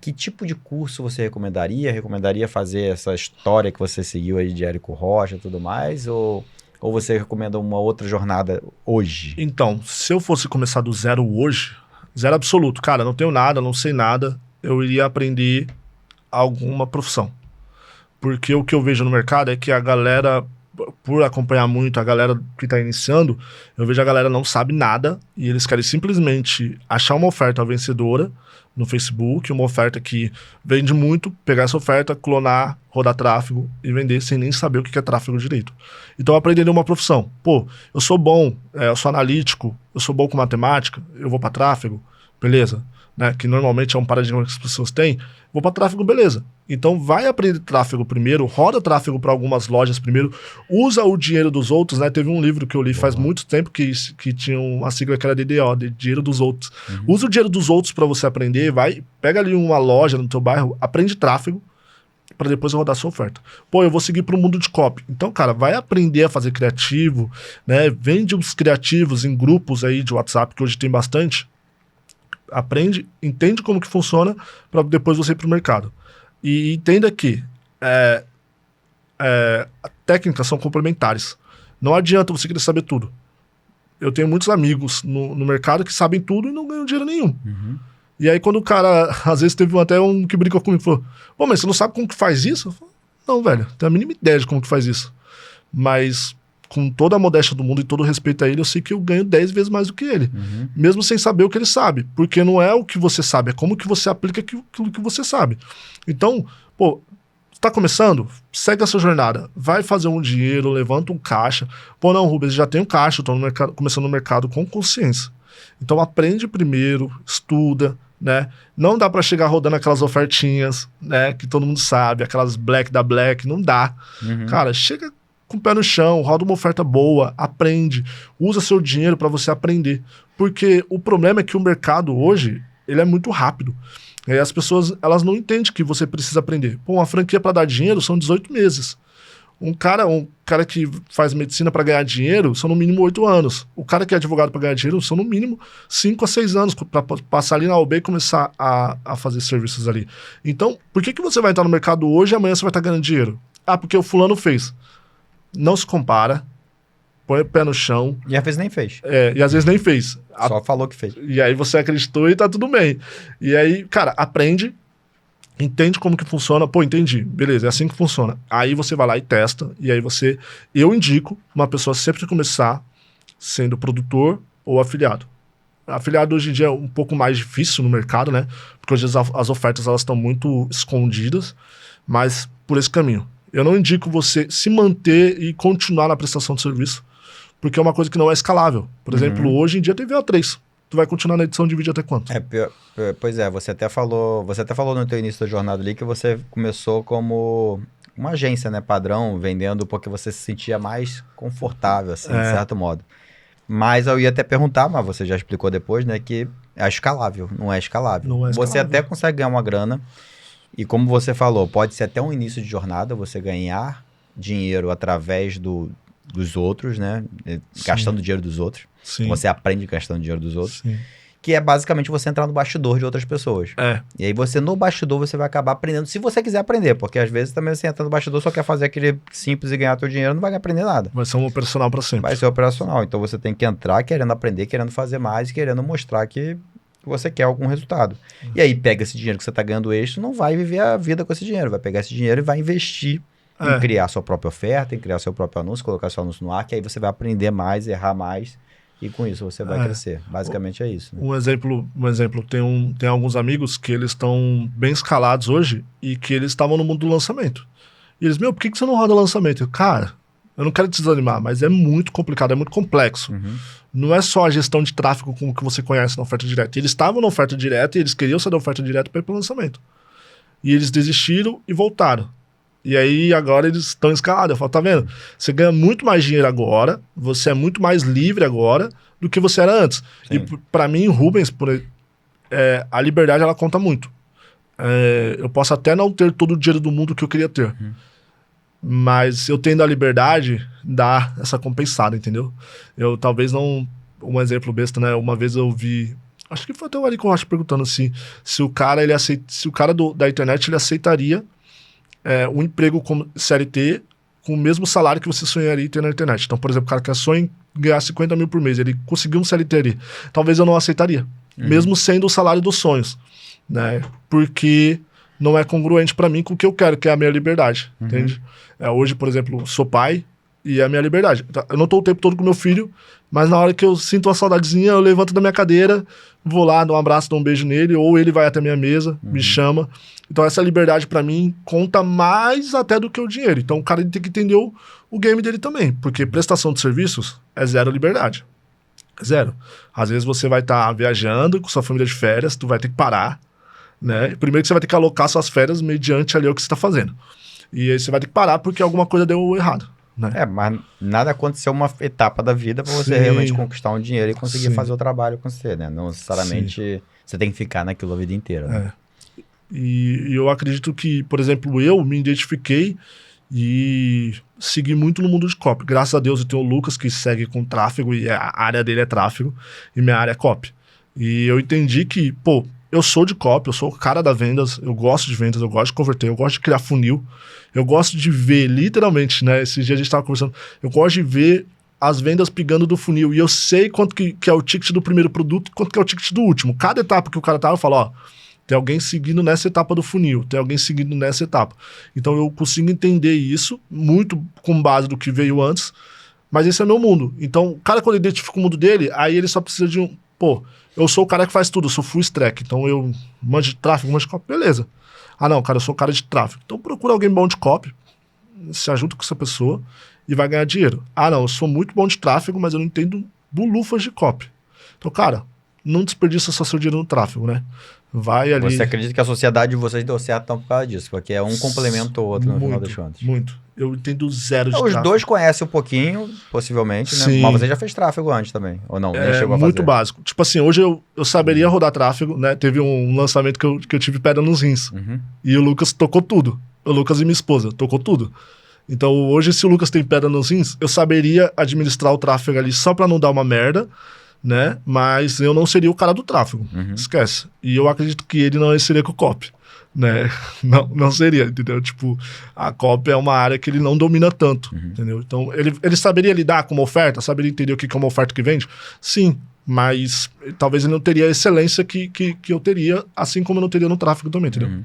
que tipo de curso você recomendaria? Recomendaria fazer essa história que você seguiu aí de Érico Rocha e tudo mais? Ou você recomenda uma outra jornada hoje? Então, se eu fosse começar do zero hoje, zero absoluto, cara, não tenho nada, não sei nada, eu iria aprender alguma profissão. Porque o que eu vejo no mercado é que a galera, por acompanhar muito a galera que está iniciando, eu vejo a galera não sabe nada e eles querem simplesmente achar uma oferta vencedora no Facebook, uma oferta que vende muito, pegar essa oferta, clonar, rodar tráfego e vender sem nem saber o que é tráfego direito. Então, aprender uma profissão. Pô, eu sou bom, eu sou analítico, eu sou bom com matemática, eu vou para tráfego, beleza. Né, que normalmente é um paradigma que as pessoas têm, vou para tráfego, beleza. Então vai aprender tráfego primeiro, roda tráfego para algumas lojas primeiro, usa o dinheiro dos outros, né? Teve um livro que eu li faz muito tempo que tinha uma sigla que era DDO, de dinheiro dos outros. Usa o dinheiro dos outros para você aprender, pega ali uma loja no teu bairro, aprende tráfego, para depois rodar sua oferta. Pô, eu vou seguir para o mundo de copy. Então, cara, vai aprender a fazer criativo, né? Vende os criativos em grupos aí de WhatsApp, que hoje tem bastante. Aprende, entende como que funciona para depois você ir para o mercado. E entenda que técnicas são complementares. Não adianta você querer saber tudo. Eu tenho muitos amigos no mercado que sabem tudo e não ganham dinheiro nenhum. E aí quando o cara, às vezes teve até um que brincou comigo e falou, pô, mas você não sabe como que faz isso? Eu falo, não, velho, tenho a mínima ideia de como que faz isso. Mas com toda a modéstia do mundo e todo o respeito a ele, eu sei que eu ganho 10 vezes mais do que ele. Mesmo sem saber o que ele sabe. Porque não é o que você sabe, é como que você aplica aquilo que você sabe. Então, pô, tá começando? Segue a sua jornada. Vai fazer um dinheiro, levanta um caixa. Pô, não, Rubens, já tenho caixa, eu tô começando no mercado com consciência. Então aprende primeiro, estuda, né? Não dá pra chegar rodando aquelas ofertinhas, né? Que todo mundo sabe, aquelas black da black, não dá. Cara, chega com o pé no chão, roda uma oferta boa, aprende, usa seu dinheiro para você aprender. Porque o problema é que o mercado hoje, ele é muito rápido. E aí as pessoas, elas não entendem que você precisa aprender. Pô, uma franquia para dar dinheiro são 18 meses. Um cara que faz medicina para ganhar dinheiro são no mínimo 8 anos. O cara que é advogado para ganhar dinheiro são no mínimo 5 a 6 anos para passar ali na UB e começar a fazer serviços ali. Então, por que você vai entrar no mercado hoje e amanhã você vai estar ganhando dinheiro? Ah, porque o fulano fez. Não se compara, põe o pé no chão. E às vezes nem fez. E às vezes nem fez. Só falou que fez. E aí você acreditou e tá tudo bem. E aí, cara, aprende, entende como que funciona. Pô, entendi. Beleza, é assim que funciona. Aí você vai lá e testa. E aí eu indico uma pessoa sempre começar sendo produtor ou afiliado. Afiliado hoje em dia é um pouco mais difícil no mercado, né? Porque hoje as ofertas elas estão muito escondidas, mas por esse caminho. Eu não indico você se manter e continuar na prestação de serviço, porque é uma coisa que não é escalável. Por exemplo, hoje em dia tem VO3. Tu vai continuar na edição de vídeo até quanto? Pois é, você até falou no teu início da jornada ali que você começou como uma agência, né, padrão, vendendo porque você se sentia mais confortável, assim, de certo modo. Mas eu ia até perguntar, mas você já explicou depois, né, que é escalável, não é escalável. Não é escalável. Você até consegue ganhar uma grana. E como você falou, pode ser até um início de jornada, você ganhar dinheiro através dos outros, né? Gastando dinheiro dos outros. Sim. Você aprende gastando dinheiro dos outros. Sim. Que é basicamente você entrar no bastidor de outras pessoas. E aí no bastidor, você vai acabar aprendendo, se você quiser aprender. Porque às vezes também você entra no bastidor, só quer fazer aquele simples e ganhar teu dinheiro, não vai aprender nada. Vai ser um operacional para sempre. Vai ser operacional. Então você tem que entrar querendo aprender, querendo fazer mais, querendo mostrar que você quer algum resultado. E aí pega esse dinheiro que você está ganhando extra, não vai viver a vida com esse dinheiro, vai pegar esse dinheiro e vai investir em criar sua própria oferta, em criar seu próprio anúncio, colocar seu anúncio no ar, que aí você vai aprender mais, errar mais, e com isso você vai crescer. Basicamente é isso. Né? Um exemplo, tem alguns amigos que eles estão bem escalados hoje e que eles estavam no mundo do lançamento. E eles, por que você não roda lançamento? Cara, eu não quero te desanimar, mas é muito complicado, é muito complexo. Não é só a gestão de tráfego como que você conhece na oferta direta. Eles estavam na oferta direta e eles queriam sair da oferta direta para ir para o lançamento. E eles desistiram e voltaram. E aí agora eles estão escalados. Eu falo, tá vendo? Você ganha muito mais dinheiro agora, você é muito mais livre agora do que você era antes. Sim. E para mim, Rubens, a liberdade ela conta muito. Eu posso até não ter todo o dinheiro do mundo que eu queria ter. mas eu tendo a liberdade, dá essa compensada, entendeu? Eu talvez não... Um exemplo besta, né? Uma vez eu vi... Acho que foi até o Arico Rocha perguntando assim, se o cara, da internet ele aceitaria um emprego como CLT com o mesmo salário que você sonharia ter na internet. Então, por exemplo, o cara que sonha em ganhar 50 mil por mês, ele conseguiu um CLT ali. Talvez eu não aceitaria, mesmo sendo o salário dos sonhos, né? Porque não é congruente pra mim com o que eu quero, que é a minha liberdade, entende? Hoje, por exemplo, sou pai e é a minha liberdade. Eu não tô o tempo todo com meu filho, mas na hora que eu sinto uma saudadezinha, eu levanto da minha cadeira, vou lá, dou um abraço, dou um beijo nele, ou ele vai até a minha mesa, me chama. Então essa liberdade pra mim conta mais até do que o dinheiro. Então o cara tem que entender o game dele também, porque prestação de serviços é zero liberdade. Zero. Às vezes você vai estar viajando com sua família de férias, tu vai ter que parar, né? Primeiro que você vai ter que alocar suas férias mediante ali o que você está fazendo. E aí você vai ter que parar porque alguma coisa deu errado, né? Mas nada aconteceu uma etapa da vida para você realmente conquistar um dinheiro e conseguir fazer o trabalho com você, né? Não necessariamente você tem que ficar naquilo a vida inteira. Né? E eu acredito que, por exemplo, eu me identifiquei e segui muito no mundo de copy. Graças a Deus eu tenho o Lucas que segue com tráfego e a área dele é tráfego e minha área é copy. E eu entendi que, eu sou de copy, eu sou o cara da vendas, eu gosto de vendas, eu gosto de converter, eu gosto de criar funil, eu gosto de ver, literalmente, né? Esses dias a gente estava conversando, eu gosto de ver as vendas pegando do funil e eu sei quanto que é o ticket do primeiro produto, quanto que é o ticket do último. Cada etapa que o cara tava, eu falo, tem alguém seguindo nessa etapa do funil, tem alguém seguindo nessa etapa. Então eu consigo entender isso, muito com base do que veio antes, mas esse é meu mundo. Então o cara, quando identifica o mundo dele, aí ele só precisa de eu sou o cara que faz tudo, eu sou full stack, então eu manjo de tráfego, manjo de copy, beleza. Não, cara, eu sou o cara de tráfego. Então procura alguém bom de copy, se ajuda com essa pessoa e vai ganhar dinheiro. Não, eu sou muito bom de tráfego, mas eu não entendo bulufas de copy. Então, cara, não desperdiça só seu dinheiro no tráfego, né? Vai ali... Você acredita que a sociedade de vocês deu certo então por causa disso? Porque um complementa o outro no final das contas. Muito. Eu entendo zero de tráfego. Os dois conhecem um pouquinho, possivelmente, né? Sim. Mas você já fez tráfego antes também, ou não? Nem chegou a fazer? Muito básico. Tipo assim, hoje eu saberia rodar tráfego, né? Teve um lançamento que eu tive pedra nos rins. E o Lucas tocou tudo. O Lucas e minha esposa tocou tudo. Então hoje, se o Lucas tem pedra nos rins, eu saberia administrar o tráfego ali só pra não dar uma merda, né? Mas eu não seria o cara do tráfego. Esquece. E eu acredito que ele não seria com o copy, né? Não seria, entendeu? Tipo, a copy é uma área que ele não domina tanto, entendeu? Então, ele saberia lidar com uma oferta? Saberia entender o que é uma oferta que vende? Sim, mas talvez ele não teria a excelência que eu teria, assim como eu não teria no tráfego também, entendeu?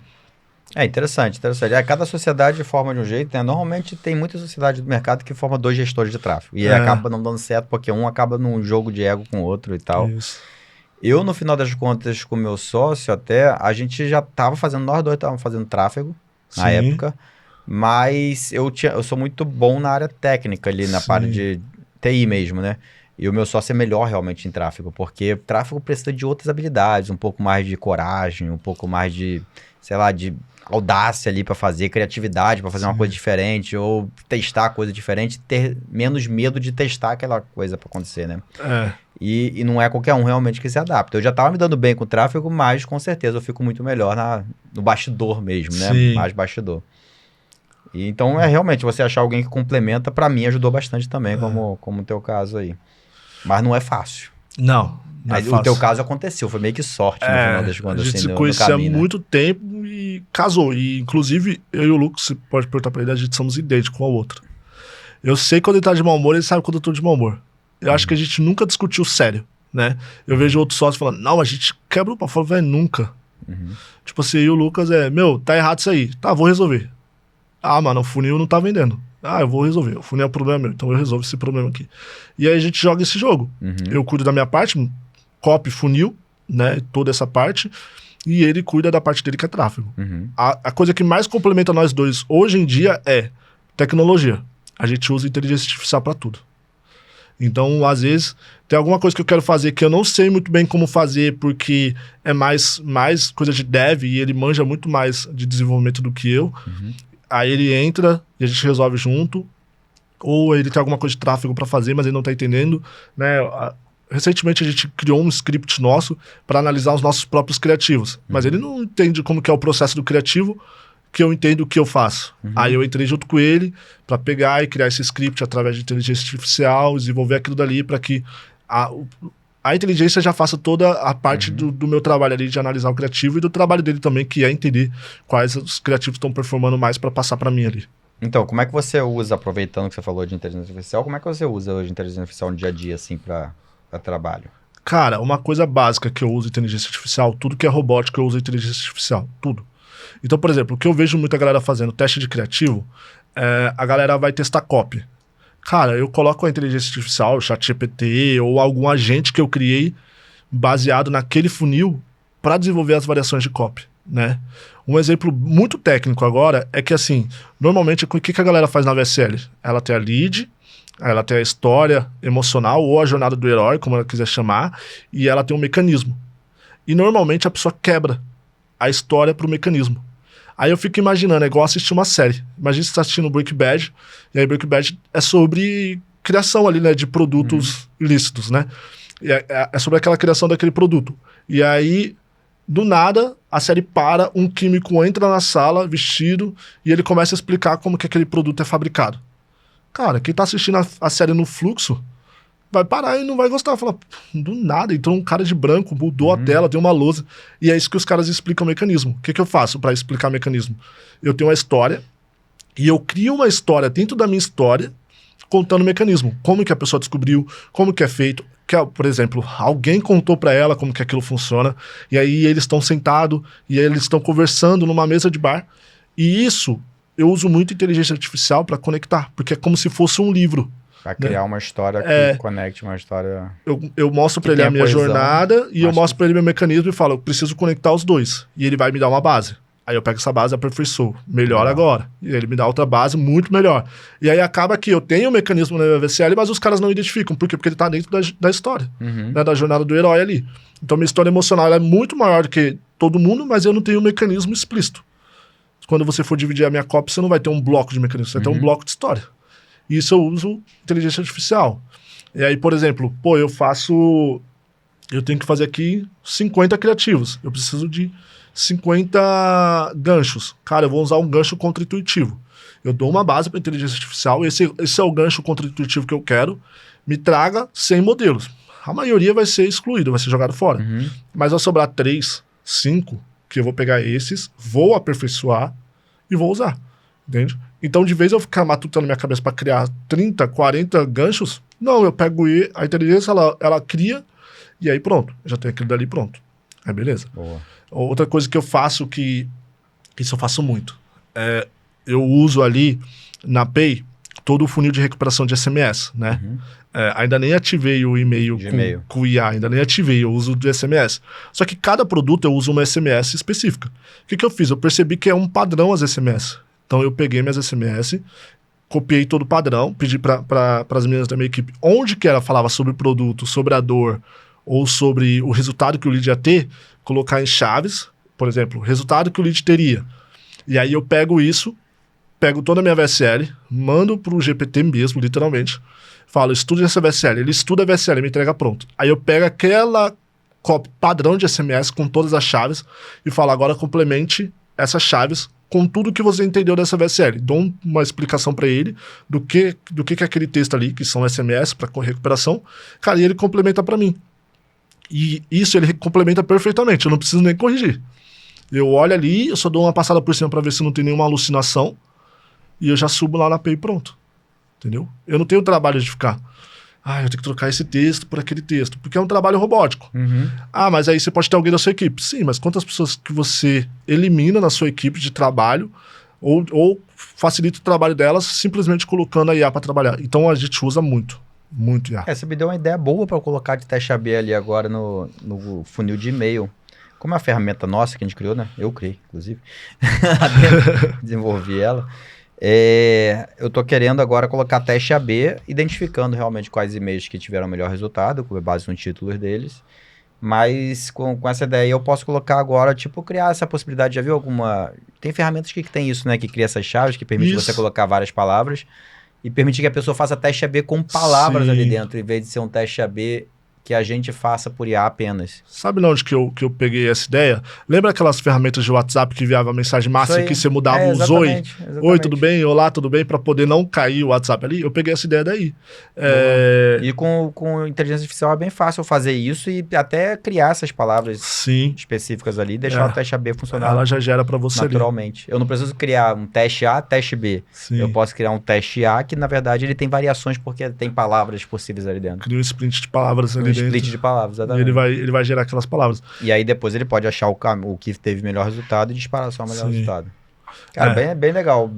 Interessante. Cada sociedade forma de um jeito, né? Normalmente tem muita sociedade do mercado que forma dois gestores de tráfego. E acaba não dando certo porque um acaba num jogo de ego com o outro e tal. Isso. Eu, no final das contas, com o meu sócio até, a gente já tava fazendo, nós dois estávamos fazendo tráfego na época, mas eu sou muito bom na área técnica ali, na parte de TI mesmo, né? E o meu sócio é melhor realmente em tráfego, porque tráfego precisa de outras habilidades, um pouco mais de coragem, um pouco mais de, sei lá, de audácia ali para fazer, criatividade para fazer uma coisa diferente, ou testar coisa diferente, ter menos medo de testar aquela coisa para acontecer, né? E não é qualquer um realmente que se adapta. Eu já tava me dando bem com o tráfego, mas com certeza eu fico muito melhor no bastidor mesmo, né? Mais bastidor. E então realmente você achar alguém que complementa, para mim ajudou bastante também, como o teu caso aí. Mas não é fácil. Não é fácil. O teu caso aconteceu, foi meio que sorte no final das contas. A gente assim, se conhecia há caminho, muito tempo e casou. E inclusive, eu e o Lucas, você pode perguntar pra ele, a gente somos idênticos um ao outro. Eu sei quando ele tá de mau humor, ele sabe quando eu tô de mau humor. Eu acho que a gente nunca discutiu sério, né? Eu vejo outros sócios falando, não, a gente quebra o pau. Eu falo, velho, nunca. Tipo assim, e o Lucas tá errado isso aí. Tá, vou resolver. Mano, o funil não tá vendendo. Eu vou resolver. O funil é o problema meu, então eu resolvo esse problema aqui. E aí a gente joga esse jogo. Eu cuido da minha parte, copy, funil, né? Toda essa parte. E ele cuida da parte dele que é tráfego. A coisa que mais complementa nós dois hoje em dia é tecnologia. A gente usa inteligência artificial pra tudo. Então, às vezes, tem alguma coisa que eu quero fazer que eu não sei muito bem como fazer, porque é mais coisa de dev e ele manja muito mais de desenvolvimento do que eu. Aí ele entra e a gente resolve junto. Ou ele tem alguma coisa de tráfego para fazer, mas ele não tá entendendo, né? Recentemente a gente criou um script nosso para analisar os nossos próprios criativos. Mas ele não entende como que é o processo do criativo, que eu entendo o que eu faço. Aí eu entrei junto com ele para pegar e criar esse script através de inteligência artificial, desenvolver aquilo dali para que a inteligência já faça toda a parte do meu trabalho ali de analisar o criativo e do trabalho dele também, que é entender quais os criativos estão performando mais para passar para mim ali. Então, como é que você usa, aproveitando que você falou de inteligência artificial, como é que você usa hoje inteligência artificial no dia a dia, assim, para trabalho? Cara, uma coisa básica que eu uso inteligência artificial, tudo que é robótica eu uso inteligência artificial, tudo. Então, por exemplo, o que eu vejo muita galera fazendo teste de criativo, a galera vai testar copy. Cara, eu coloco a inteligência artificial, o ChatGPT ou algum agente que eu criei baseado naquele funil para desenvolver as variações de copy, né? Um exemplo muito técnico agora é que, assim, normalmente, o que a galera faz na VSL? Ela tem a lead, ela tem a história emocional ou a jornada do herói, como ela quiser chamar, e ela tem um mecanismo. E normalmente a pessoa quebra a história pro mecanismo. Aí eu fico imaginando, é igual assistir uma série. Imagina você está assistindo Breaking Bad, e aí Breaking Bad é sobre criação ali, né, de produtos ilícitos, né? E é sobre aquela criação daquele produto. E aí, do nada, a série para, um químico entra na sala, vestido, e ele começa a explicar como que aquele produto é fabricado. Cara, quem tá assistindo a série no fluxo vai parar e não vai gostar. Fala, do nada, entrou um cara de branco, mudou a tela, tem uma lousa. E é isso que os caras explicam o mecanismo. O que eu faço para explicar o mecanismo? Eu tenho uma história e eu crio uma história dentro da minha história contando o mecanismo. Como que a pessoa descobriu, como que é feito. Por exemplo, alguém contou para ela como que aquilo funciona e aí eles estão sentados e aí eles estão conversando numa mesa de bar. E isso eu uso muito inteligência artificial para conectar, porque é como se fosse um livro. Pra criar uma história que conecte uma história... Eu mostro pra ele a minha jornada e eu mostro pra ele meu mecanismo e falo, eu preciso conectar os dois. E ele vai me dar uma base. Aí eu pego essa base e aperfeiçoo. Melhor agora. E ele me dá outra base muito melhor. E aí acaba que eu tenho o mecanismo na minha VSL, mas os caras não identificam. Por quê? Porque ele tá dentro da história. Né, da jornada do herói ali. Então minha história emocional ela é muito maior do que todo mundo, mas eu não tenho um mecanismo explícito. Quando você for dividir a minha cópia, você não vai ter um bloco de mecanismo, você vai ter um bloco de história. E isso eu uso inteligência artificial. E aí, por exemplo, eu tenho que fazer aqui 50 criativos. Eu preciso de 50 ganchos. Cara, eu vou usar um gancho contra-intuitivo. Eu dou uma base para inteligência artificial, esse é o gancho contra-intuitivo que eu quero, me traga 100 modelos. A maioria vai ser excluído, vai ser jogado fora. Mas vai sobrar 3, 5, que eu vou pegar esses, vou aperfeiçoar e vou usar. Entende? Então, de vez eu ficar matutando minha cabeça para criar 30, 40 ganchos, não, eu pego a inteligência, ela cria, e aí pronto, já tem aquilo dali pronto. Aí beleza. Boa. Outra coisa que eu faço, isso eu faço muito, eu uso ali na Pay todo o funil de recuperação de SMS, né? Ainda nem ativei o e-mail com o IA, ainda nem ativei, eu uso do SMS. Só que cada produto eu uso uma SMS específica. O que eu fiz? Eu percebi que é um padrão as SMS. Então eu peguei minhas SMS, copiei todo o padrão, pedi para as meninas da minha equipe, onde que ela falava sobre o produto, sobre a dor, ou sobre o resultado que o lead ia ter, colocar em chaves, por exemplo, o resultado que o lead teria. E aí eu pego isso, pego toda a minha VSL, mando para o GPT mesmo, literalmente, falo, estude essa VSL, ele estuda a VSL, me entrega pronto. Aí eu pego aquela copy padrão de SMS com todas as chaves e falo, agora complemente essas chaves com tudo que você entendeu dessa VSL. Dou uma explicação para ele do que é aquele texto ali, que são SMS para recuperação. Cara, e ele complementa para mim. E isso ele complementa perfeitamente, eu não preciso nem corrigir. Eu olho ali, eu só dou uma passada por cima para ver se não tem nenhuma alucinação e eu já subo lá na API e pronto. Entendeu? Eu não tenho trabalho de ficar... eu tenho que trocar esse texto por aquele texto, porque é um trabalho robótico. Mas aí você pode ter alguém da sua equipe. Sim, mas quantas pessoas que você elimina na sua equipe de trabalho ou facilita o trabalho delas simplesmente colocando a IA para trabalhar. Então a gente usa muito IA. Você me deu uma ideia boa para eu colocar de teste AB ali agora no funil de e-mail. Como é uma ferramenta nossa que a gente criou, né? Eu criei, inclusive. Desenvolvi ela. Eu tô querendo agora colocar teste AB, identificando realmente quais e-mails que tiveram melhor resultado, com base nos títulos deles. Mas com essa ideia eu posso colocar agora, criar essa possibilidade. Já viu alguma... Tem ferramentas que tem isso, né? Que cria essas chaves, que permite você colocar várias palavras e permitir que a pessoa faça teste AB com palavras ali dentro, em vez de ser um teste AB que a gente faça por IA apenas. Sabe de onde que eu peguei essa ideia? Lembra aquelas ferramentas de WhatsApp que enviava mensagem massa e que você mudava os oi? Oi, tudo bem? Olá, tudo bem? Para poder não cair o WhatsApp ali. Eu peguei essa ideia daí. E com inteligência artificial é bem fácil fazer isso e até criar essas palavras específicas ali, deixar o teste AB funcionar. Ela já gera para você naturalmente. Eu não preciso criar um teste A, teste B. Sim. Eu posso criar um teste A que, na verdade, ele tem variações porque tem palavras possíveis ali dentro. Cria um sprint de palavras ali dentro. Split de palavras, exatamente. Ele vai gerar aquelas palavras. E aí depois ele pode achar o que teve melhor resultado e disparar só o melhor resultado. Cara, bem legal.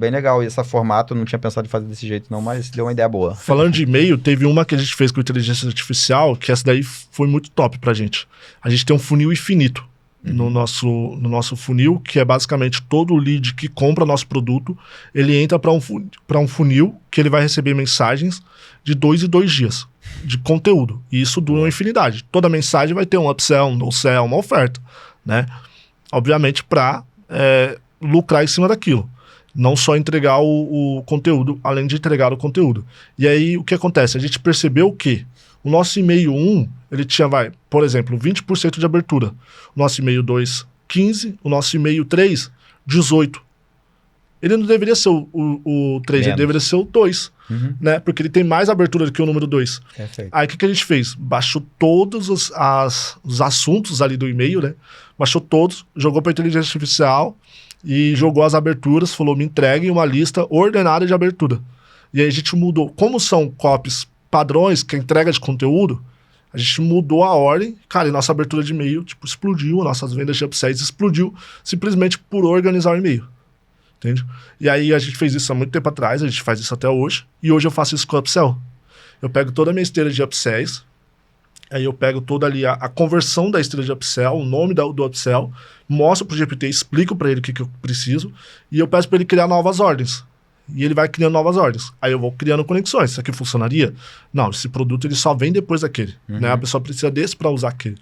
E esse formato, eu não tinha pensado em fazer desse jeito não, mas deu uma ideia boa. Falando de e-mail, teve uma que a gente fez com inteligência artificial, que essa daí foi muito top pra gente. A gente tem um funil infinito no nosso funil, que é basicamente todo o lead que compra nosso produto, ele entra para um funil que ele vai receber mensagens de 2 em 2 dias de conteúdo. E isso dura uma infinidade. Toda mensagem vai ter um upsell, um downsell, uma oferta, né? Obviamente para lucrar em cima daquilo. Não só entregar o conteúdo, além de entregar o conteúdo. E aí, o que acontece? A gente percebeu que o nosso e-mail 1, ele tinha, por exemplo, 20% de abertura. O nosso e-mail 2, 15%. O nosso e-mail 3, 18%. Ele não deveria ser o 3, ele deveria ser o 2, né? Porque ele tem mais abertura do que o número 2. Perfeito. Aí o que a gente fez? Baixou todos os assuntos ali do e-mail, né? Baixou todos, jogou para a inteligência artificial e jogou as aberturas, falou, me entreguem uma lista ordenada de abertura. E aí a gente mudou. Como são copies padrões, que é entrega de conteúdo, a gente mudou a ordem. Cara, e nossa abertura de e-mail, explodiu, nossas vendas de upsells explodiu, simplesmente por organizar o e-mail. Entende? E aí a gente fez isso há muito tempo atrás, a gente faz isso até hoje, e hoje eu faço isso com o upsell. Eu pego toda a minha esteira de upsells, aí eu pego toda ali a conversão da esteira de upsell, o nome do upsell, mostro pro GPT, explico para ele o que eu preciso, e eu peço para ele criar novas ordens. E ele vai criando novas ordens. Aí eu vou criando conexões. Isso aqui funcionaria? Não, esse produto ele só vem depois daquele. Né? A pessoa precisa desse para usar aquele.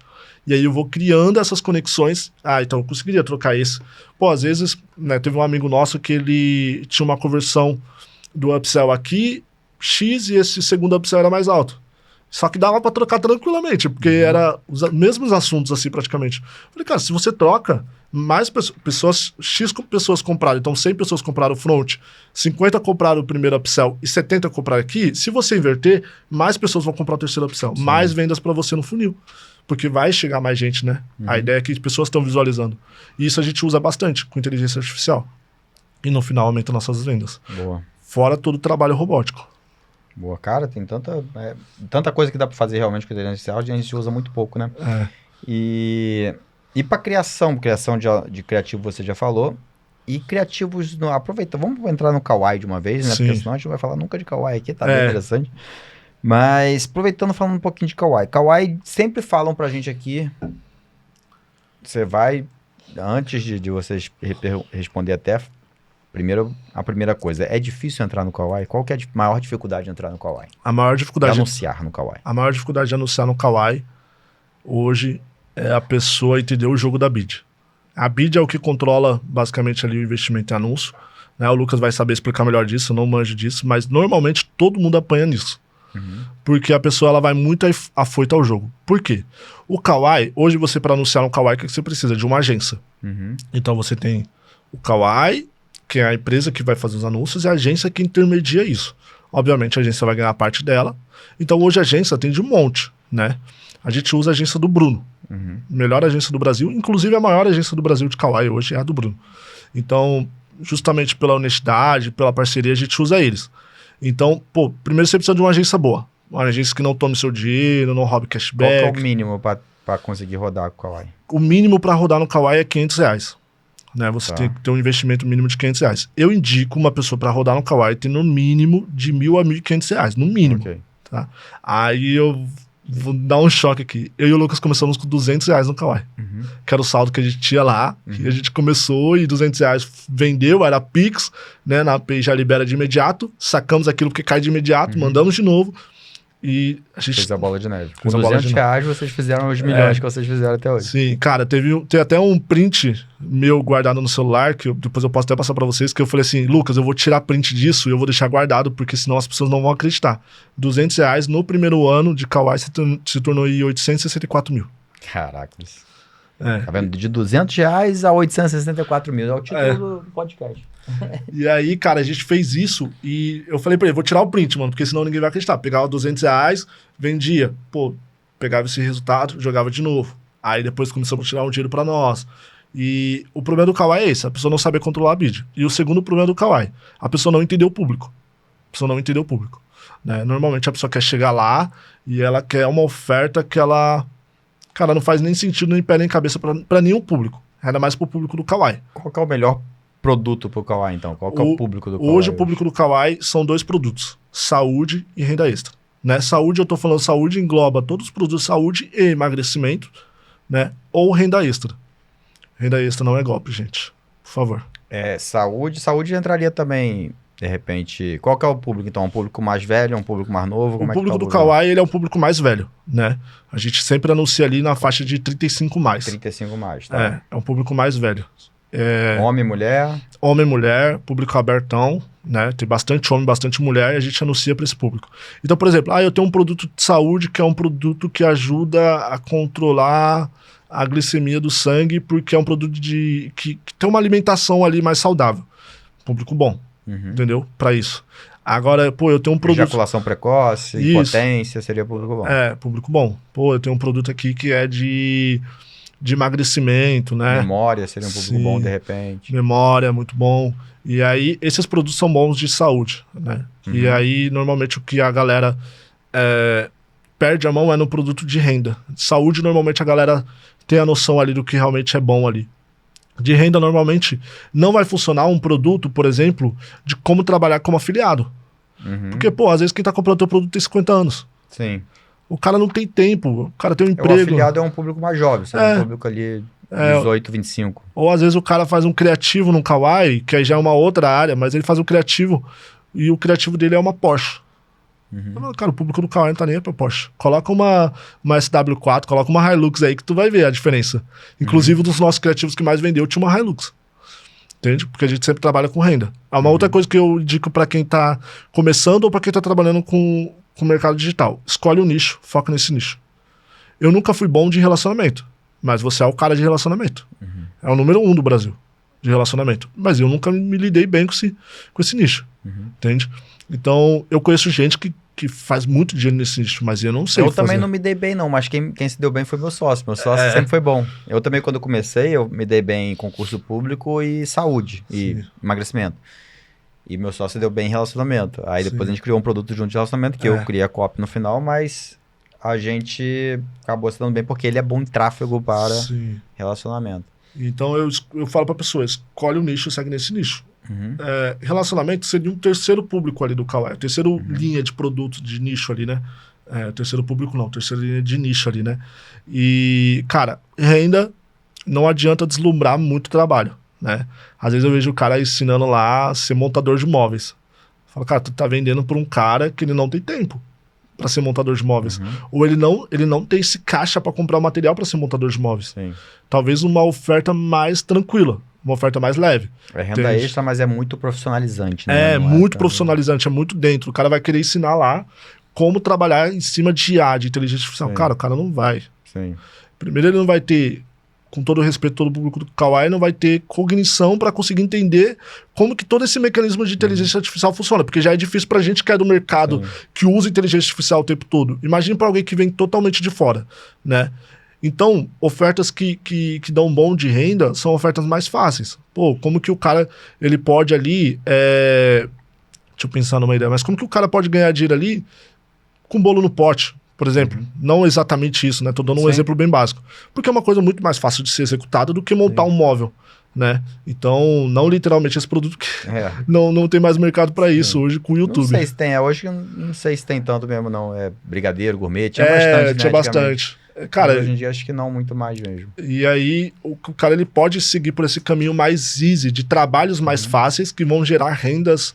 E aí eu vou criando essas conexões. Então eu conseguiria trocar esse. Pô, às vezes, né, teve um amigo nosso que ele tinha uma conversão do upsell aqui, X, e esse segundo upsell era mais alto. Só que dava para trocar tranquilamente, porque era os mesmos assuntos, assim, praticamente. Falei, cara, se você troca, mais pessoas, X pessoas compraram, então 100 pessoas compraram o front, 50 compraram o primeiro upsell e 70 compraram aqui, se você inverter, mais pessoas vão comprar o terceiro upsell, mais vendas para você no funil, porque vai chegar mais gente, né? A ideia é que as pessoas estão visualizando. E isso a gente usa bastante com inteligência artificial. E no final aumenta nossas vendas. Boa. Fora todo o trabalho robótico. Boa, cara, tem tanta coisa que dá para fazer realmente com a inteligência artificial, a gente usa muito pouco, né? E para criação de criativo você já falou, e criativos, aproveita, vamos entrar no Kawaii de uma vez, né? Sim. Porque senão a gente não vai falar nunca de Kawaii aqui, tá bem interessante. Mas aproveitando, falando um pouquinho de Kawaii. Kawaii sempre falam pra gente aqui, você vai, antes de vocês responder até... A primeira coisa, é difícil entrar no Kawaii? Qual que é a maior dificuldade de entrar no Kawaii? A maior dificuldade de anunciar no Kawaii. A maior dificuldade de anunciar no Kawaii hoje é a pessoa entender o jogo da bid. A bid é o que controla basicamente ali o investimento em anúncio. Né? O Lucas vai saber explicar melhor disso, eu não manjo disso, mas normalmente todo mundo apanha nisso. Porque a pessoa ela vai muito afoita ao jogo. Por quê? O Kawaii, hoje você para anunciar no Kawaii, o que você precisa? De uma agência. Então você tem o Kawaii, que é a empresa que vai fazer os anúncios, e a agência que intermedia isso. Obviamente, a agência vai ganhar parte dela. Então, hoje a agência tem de um monte, né? A gente usa a agência do Bruno. Melhor agência do Brasil. Inclusive, a maior agência do Brasil de Kawaii hoje é a do Bruno. Então, justamente pela honestidade, pela parceria, a gente usa eles. Então, primeiro você precisa de uma agência boa. Uma agência que não tome seu dinheiro, não roube cashback. Qual que é o mínimo para conseguir rodar com o Kawaii? O mínimo para rodar no Kawaii é R$500. Né? Você tem que ter um investimento mínimo de R$500. Eu indico uma pessoa para rodar no Kawaii ter no mínimo de R$1.000 a R$1.500, no mínimo. Tá? Aí eu vou dar um choque aqui. Eu e o Lucas começamos com R$200 no Kawaii. Que era o saldo que a gente tinha lá. E a gente começou e R$200 vendeu, era Pix, né? Na API já libera de imediato. Sacamos aquilo que cai de imediato, mandamos de novo. E a gente fez a bola de neve. Com fez a bola de R$200 vocês fizeram os milhões que vocês fizeram até hoje. Sim, cara, tem até um print meu guardado no celular, que depois eu posso até passar pra vocês, que eu falei assim, Lucas, eu vou tirar print disso e eu vou deixar guardado, porque senão as pessoas não vão acreditar. R$200 no primeiro ano de Kauai se tornou em 864 mil. Caracas. Tá vendo? De R$200 a 864 mil. É o título do podcast. E aí, cara, a gente fez isso e eu falei pra ele, vou tirar o print, mano, porque senão ninguém vai acreditar. Pegava R$200, vendia, pegava esse resultado, jogava de novo. Aí depois começamos a tirar um dinheiro pra nós. E o problema do Kauai é esse, a pessoa não saber controlar a bid. E o segundo problema do Kauai, a pessoa não entendeu o público. Né? Normalmente a pessoa quer chegar lá e ela quer uma oferta que ela... Cara, não faz nem sentido, nem pé nem cabeça pra nenhum público. Ainda mais pro público do Kauai. Qual que é o melhor produto pro Kauai, então? Qual que é o público do Kauai? Hoje o público do Kauai são 2 produtos. Saúde e renda extra. Né? Saúde, eu tô falando saúde, engloba todos os produtos de saúde e emagrecimento, né? Ou renda extra. Renda extra não é golpe, gente. Por favor. Saúde entraria também... De repente, qual que é o público, então? Um público mais velho, um público mais novo? O público do Kauai, ele é um público mais velho, né? A gente sempre anuncia ali na faixa de 35 mais. 35 mais, tá? É um público mais velho. Homem, mulher? Homem, mulher, público abertão, né? Tem bastante homem, bastante mulher e a gente anuncia para esse público. Então, por exemplo, eu tenho um produto de saúde que é um produto que ajuda a controlar a glicemia do sangue, porque é um produto que tem uma alimentação ali mais saudável. Público bom. Entendeu? Pra isso. Agora, eu tenho um produto... Ejaculação precoce, impotência, seria público bom. Público bom. Eu tenho um produto aqui que é de emagrecimento, né? Memória seria um público bom, de repente. Memória, muito bom. E aí, esses produtos são bons de saúde, né? E aí, normalmente, o que a galera perde a mão é no produto de renda. Saúde, normalmente, a galera tem a noção ali do que realmente é bom ali. De renda, normalmente, não vai funcionar um produto, por exemplo, de como trabalhar como afiliado. Porque, às vezes quem tá comprando teu produto tem 50 anos. Sim. O cara não tem tempo, o cara tem um emprego. O afiliado é um público mais jovem, sabe? Um público ali 18, 25. Ou às vezes o cara faz um criativo no Kauai, que aí já é uma outra área, mas ele faz um criativo e o criativo dele é uma Porsche. Cara, o público do Kauai não tá nem aí pra Porsche. Coloca uma SW4, coloca uma Hilux aí que tu vai ver a diferença. Inclusive, um dos nossos criativos que mais vendeu tinha uma Hilux. Entende? Porque a gente sempre trabalha com renda. Uma outra coisa que eu indico pra quem tá começando ou pra quem tá trabalhando com o mercado digital. Escolhe um nicho, foca nesse nicho. Eu nunca fui bom de relacionamento, mas você é o cara de relacionamento. É o número 1 do Brasil de relacionamento. Mas eu nunca me lidei bem com esse nicho. Entende? Então, eu conheço gente que faz muito dinheiro nesse nicho, mas eu não sei fazer. Também não me dei bem, não, mas quem se deu bem foi meu sócio. Meu sócio sempre foi bom. Eu também, quando comecei, eu me dei bem em concurso público e saúde, e emagrecimento. E meu sócio deu bem em relacionamento. Aí depois a gente criou um produto junto de relacionamento, que eu criei a copy no final, mas a gente acabou se dando bem porque ele é bom em tráfego para relacionamento. Então, eu falo pra pessoa, escolhe um nicho, segue nesse nicho. Relacionamento seria um terceiro público ali do Kauai, terceiro linha de produto de nicho ali, né? Terceiro público não, terceira linha de nicho ali, né? E, cara, renda não adianta deslumbrar muito trabalho, né? Às vezes eu vejo o cara ensinando lá a ser montador de móveis. Fala, cara, tu tá vendendo pra um cara que ele não tem tempo para ser montador de móveis. Ou ele não tem esse caixa para comprar o material para ser montador de móveis. Sim. Talvez uma oferta mais tranquila, uma oferta mais leve. É renda extra, mas é muito profissionalizante, né? É muito profissionalizante, é muito dentro. O cara vai querer ensinar lá como trabalhar em cima de IA, de inteligência artificial. Cara, o cara não vai. Sim. Primeiro, ele não vai ter, com todo o respeito a todo o público do Kauai, não vai ter cognição para conseguir entender como que todo esse mecanismo de inteligência artificial funciona, porque já é difícil pra gente que é do mercado, que usa inteligência artificial o tempo todo. Imagina para alguém que vem totalmente de fora, né? Então, ofertas que dão bom de renda são ofertas mais fáceis. Como que o cara, ele pode ali, deixa eu pensar numa ideia, mas como que o cara pode ganhar dinheiro ali com bolo no pote, por exemplo? Não exatamente isso, né? Tô dando um exemplo bem básico. Porque é uma coisa muito mais fácil de ser executada do que montar um móvel, né? Então, não literalmente esse produto que não tem mais mercado para isso hoje com o YouTube. Não sei se tem, hoje não sei se tem tanto mesmo não, brigadeiro, gourmet, tinha bastante, né? Tinha bastante. Cara, mas hoje em dia acho que não muito mais mesmo. E aí, o cara ele pode seguir por esse caminho mais easy, de trabalhos mais fáceis, que vão gerar rendas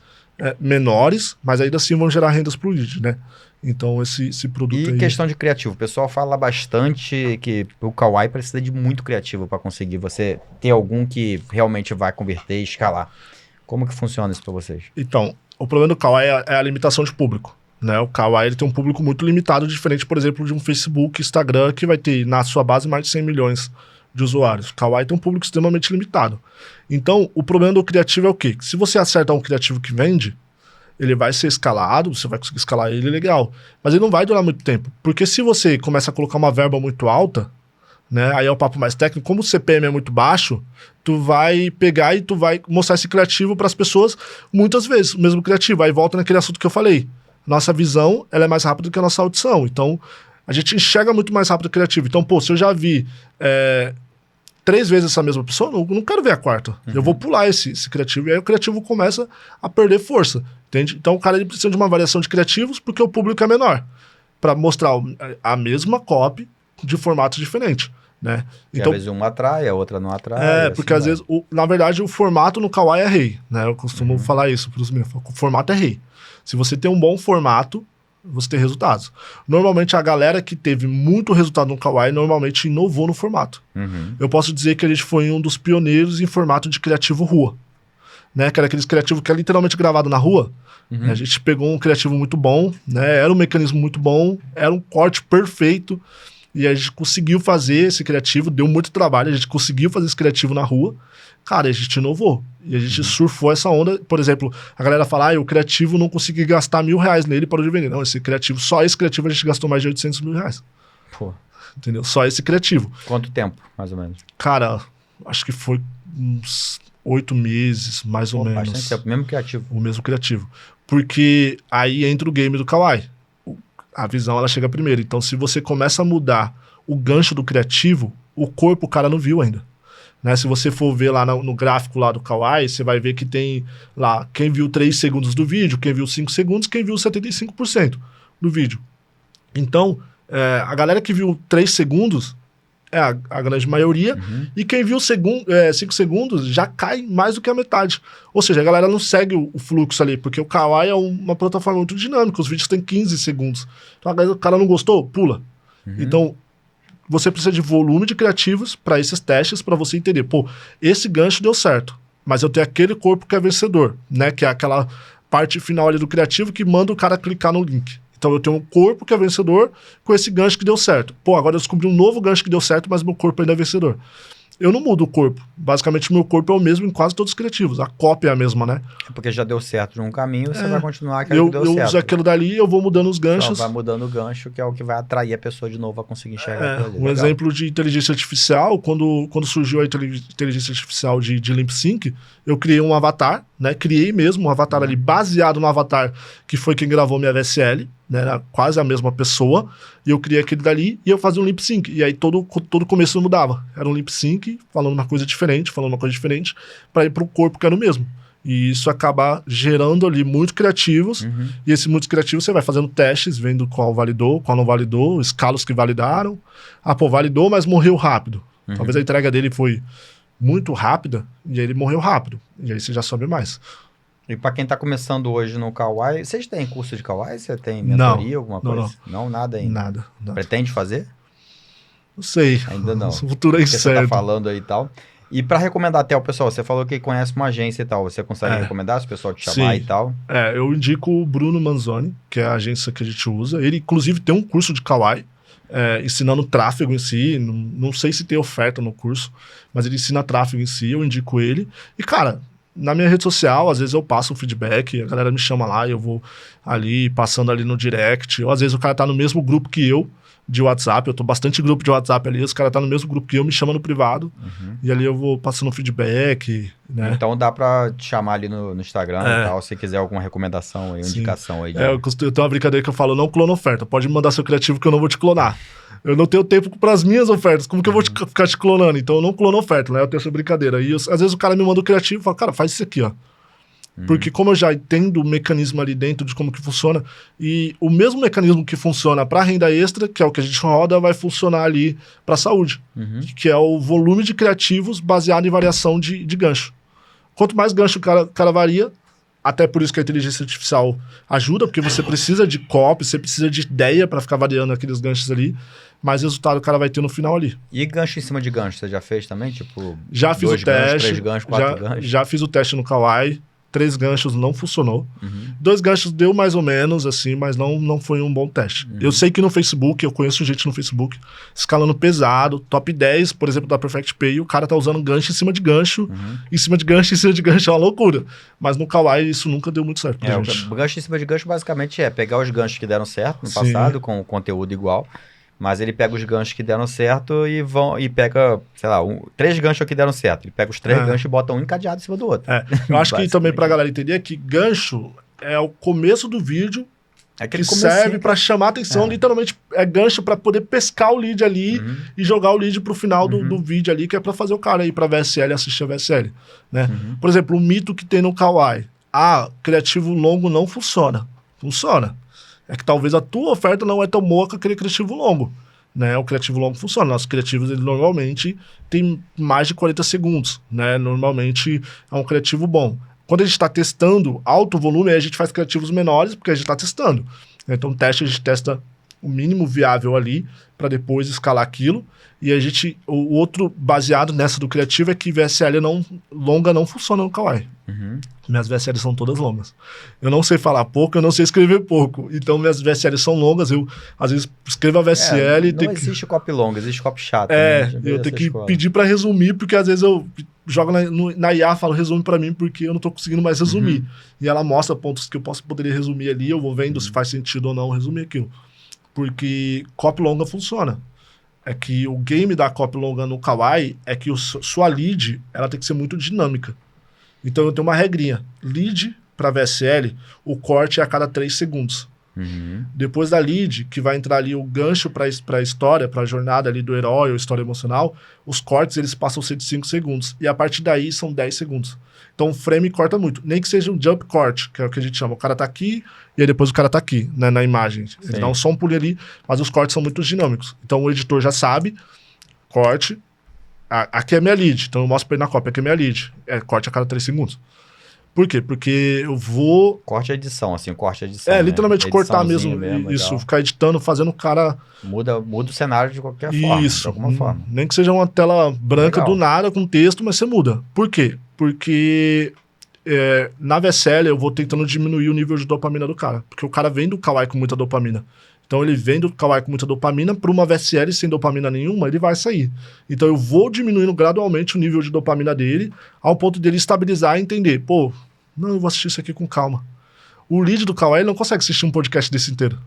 menores, mas ainda assim vão gerar rendas pro lead, né? Então esse produto E aí... questão de criativo, o pessoal fala bastante que o Kawaii precisa de muito criativo para conseguir você ter algum que realmente vai converter e escalar. Como que funciona isso para vocês? Então, o problema do Kawaii é a limitação de público, né? O Kawaii ele tem um público muito limitado, diferente, por exemplo, de um Facebook, Instagram, que vai ter na sua base mais de 100 milhões de usuários. O Kawaii tem um público extremamente limitado. Então, o problema do criativo é o quê? Se você acertar um criativo que vende, ele vai ser escalado, você vai conseguir escalar ele legal. Mas ele não vai durar muito tempo. Porque se você começa a colocar uma verba muito alta, né, aí é o papo mais técnico, como o CPM é muito baixo, tu vai pegar e tu vai mostrar esse criativo para as pessoas muitas vezes, o mesmo criativo. Aí volta naquele assunto que eu falei. Nossa visão, ela é mais rápida do que a nossa audição. Então, a gente enxerga muito mais rápido o criativo. Então, pô, se eu já vi 3 vezes essa mesma pessoa, não quero ver a quarta. Eu vou pular esse criativo. E aí o criativo começa a perder força, entende? Então, o cara ele precisa de uma variação de criativos porque o público é menor. Para mostrar a mesma copy de formatos diferentes, né? Então, às vezes uma atrai, a outra não atrai. Porque às vezes, na verdade, o formato no Kawaii é rei, né? Eu costumo falar isso para os meninos. O formato é rei. Se você tem um bom formato, você tem resultados. Normalmente, a galera que teve muito resultado no Kawaii, normalmente inovou no formato. Eu posso dizer que a gente foi um dos pioneiros em formato de criativo rua, né? Que era aqueles criativos que é literalmente gravado na rua. A gente pegou um criativo muito bom, né? Era um mecanismo muito bom, era um corte perfeito, e a gente conseguiu fazer esse criativo, deu muito trabalho, a gente conseguiu fazer esse criativo na rua. Cara, a gente inovou. E a gente surfou essa onda. Por exemplo, a galera fala, o criativo não consegui gastar R$1.000 nele e parou de vender. Não, só esse criativo a gente gastou mais de R$800 mil. Pô. Entendeu? Só esse criativo. Quanto tempo, mais ou menos? Cara, acho que foi uns 8 meses, mais ou menos. Bastante tempo, mesmo criativo. O mesmo criativo. Porque aí entra o game do Kawaii. A visão, ela chega primeiro. Então, se você começa a mudar o gancho do criativo, o corpo o cara não viu ainda. Né? Se você for ver lá no gráfico lá do Kawaii, você vai ver que tem lá quem viu 3 segundos do vídeo, quem viu 5 segundos, quem viu 75% do vídeo. Então, a galera que viu 3 segundos é a grande maioria, e quem viu 5 segundos já cai mais do que a metade. Ou seja, a galera não segue o fluxo ali, porque o Kawaii é uma plataforma muito dinâmica, os vídeos têm 15 segundos. Então, o cara não gostou, pula. Então, você precisa de volume de criativos para esses testes, para você entender, pô, esse gancho deu certo, mas eu tenho aquele corpo que é vencedor, né? Que é aquela parte final ali do criativo que manda o cara clicar no link. Então eu tenho um corpo que é vencedor com esse gancho que deu certo. Pô, agora eu descobri um novo gancho que deu certo, mas meu corpo ainda é vencedor. Eu não mudo o corpo. Basicamente, meu corpo é o mesmo em quase todos os criativos. A cópia é a mesma, né? É porque já deu certo de um caminho, você vai continuar aquele que deu certo. Eu uso aquilo dali, eu vou mudando os ganchos. Só vai mudando o gancho, que é o que vai atrair a pessoa de novo a conseguir enxergar aquilo ali. Um exemplo de inteligência artificial, quando surgiu a inteligência artificial de Lip Sync, eu criei um avatar, né? Criei mesmo um avatar ali, baseado no avatar que foi quem gravou minha VSL, né? Era quase a mesma pessoa, e eu criei aquele dali e eu fazia um lip sync, e aí todo começo mudava, era um lip sync, falando uma coisa diferente, para ir pro corpo que era o mesmo, e isso acaba gerando ali muitos criativos, e esses muitos criativos você vai fazendo testes, vendo qual validou, qual não validou, escalos que validaram, validou, mas morreu rápido, talvez a entrega dele foi muito rápida, e aí ele morreu rápido, e aí você já sobe mais. E para quem está começando hoje no Kawaii, vocês têm curso de Kawaii? Você tem mentoria, alguma coisa? Não, nada ainda? Nada. Pretende fazer? Não sei. Ainda não. O futuro é incerto. Você tá falando aí e tal. E para recomendar até o pessoal, você falou que conhece uma agência e tal, você consegue recomendar se o pessoal te chamar e tal? Eu indico o Bruno Manzoni, que é a agência que a gente usa. Ele, inclusive, tem um curso de Kawaii, ensinando tráfego em si. Não sei se tem oferta no curso, mas ele ensina tráfego em si, eu indico ele. E, cara, na minha rede social, às vezes eu passo um feedback, a galera me chama lá e eu vou ali, passando ali no direct. Ou às vezes o cara tá no mesmo grupo que eu, de WhatsApp, eu tô bastante grupo de WhatsApp ali, os caras tá no mesmo grupo que eu, me chama no privado, e ali eu vou passando feedback, né? Então dá pra te chamar ali no Instagram e tal, se quiser alguma recomendação aí, indicação aí. Eu tenho uma brincadeira que eu falo, não clono oferta, pode me mandar seu criativo que eu não vou te clonar. Eu não tenho tempo para as minhas ofertas, como que eu vou ficar te clonando? Então eu não clono oferta, né? Eu tenho essa brincadeira. E às vezes o cara me manda o criativo e fala, cara, faz isso aqui, ó. Porque como eu já entendo o mecanismo ali dentro de como que funciona, e o mesmo mecanismo que funciona para renda extra, que é o que a gente roda, vai funcionar ali para saúde, que é o volume de criativos baseado em variação de gancho. Quanto mais gancho o cara varia, Até por isso que a inteligência artificial ajuda, porque você precisa de copy, você precisa de ideia para ficar variando aqueles ganchos ali, mas resultado o cara vai ter no final ali. E gancho em cima de gancho, você já fez também? Tipo, Já fiz 2 o ganchos, teste, 3 ganchos, 4 ganchos? já fiz o teste no Kawaii, 3 ganchos não funcionou. 2 ganchos deu mais ou menos, assim, mas não foi um bom teste. Eu sei que no Facebook, eu conheço gente no Facebook, escalando pesado, top 10, por exemplo, da Perfect Pay, o cara tá usando gancho em cima de gancho, em cima de gancho, em cima de gancho, é uma loucura. Mas no Kawaii isso nunca deu muito certo pra gente. O gancho em cima de gancho basicamente é pegar os ganchos que deram certo no Sim. passado, com o conteúdo igual, mas ele pega os ganchos que deram certo e pega, sei lá, 3 ganchos que deram certo. Ele pega os 3 ganchos e bota um encadeado em cima do outro. Eu acho que também pra galera entender que gancho é o começo do vídeo que serve pra chamar atenção, literalmente é gancho pra poder pescar o lead ali e jogar o lead pro final do vídeo ali, que é pra fazer o cara ir pra VSL e assistir a VSL, né? Por exemplo, o mito que tem no Kawaii. Criativo longo não funciona. Funciona. É que talvez a tua oferta não é tão boa com aquele criativo longo, né? O criativo longo funciona. Nossos criativos, eles normalmente têm mais de 40 segundos, né? Normalmente é um criativo bom. Quando a gente está testando alto volume, aí a gente faz criativos menores, porque a gente está testando. Então, teste, a gente testa o mínimo viável ali, para depois escalar aquilo. E o outro baseado nessa do criativo é que VSL longa não funciona no Kawaii. Minhas VSL são todas longas. Eu não sei falar pouco, eu não sei escrever pouco. Então, minhas VSL são longas. Eu, às vezes, escrevo a VSL... Não existe copy longa, existe copy chato. Eu tenho que pedir para resumir, porque às vezes eu jogo na IA, falo resume para mim, porque eu não tô conseguindo mais resumir. E ela mostra pontos que eu poderia resumir ali, eu vou vendo se faz sentido ou não resumir aquilo. Porque copy longa funciona. É que o game da copy longa no Kawaii é que sua lead, ela tem que ser muito dinâmica. Então eu tenho uma regrinha. Lead para VSL, o corte é a cada 3 segundos. Depois da lead, que vai entrar ali o gancho para a história, para a jornada ali do herói ou história emocional, os cortes eles passam a ser de 5 segundos. E a partir daí são 10 segundos. Então o frame corta muito. Nem que seja um jump corte, que é o que a gente chama. O cara tá aqui e aí depois o cara tá aqui, né, na imagem. Ele dá só um pulinho ali, mas os cortes são muito dinâmicos. Então o editor já sabe, corte, aqui é minha lead. Então eu mostro pra ele na cópia, aqui é minha lead. Corte a cada 3 segundos. Por quê? Porque eu vou... Corte a edição, assim, corte a edição. Literalmente cortar mesmo isso, legal. Ficar editando, fazendo o cara... Muda o cenário de qualquer forma, de alguma forma. Nem que seja uma tela branca do nada com texto, mas você muda. Por quê? Porque na VSL eu vou tentando diminuir o nível de dopamina do cara. Porque o cara vem do Kawaii com muita dopamina. Então ele vem do Kawaii com muita dopamina, para uma VSL sem dopamina nenhuma, ele vai sair. Então eu vou diminuindo gradualmente o nível de dopamina dele, ao ponto dele estabilizar e entender, não, eu vou assistir isso aqui com calma. O lead do Kawaii não consegue assistir um podcast desse inteiro.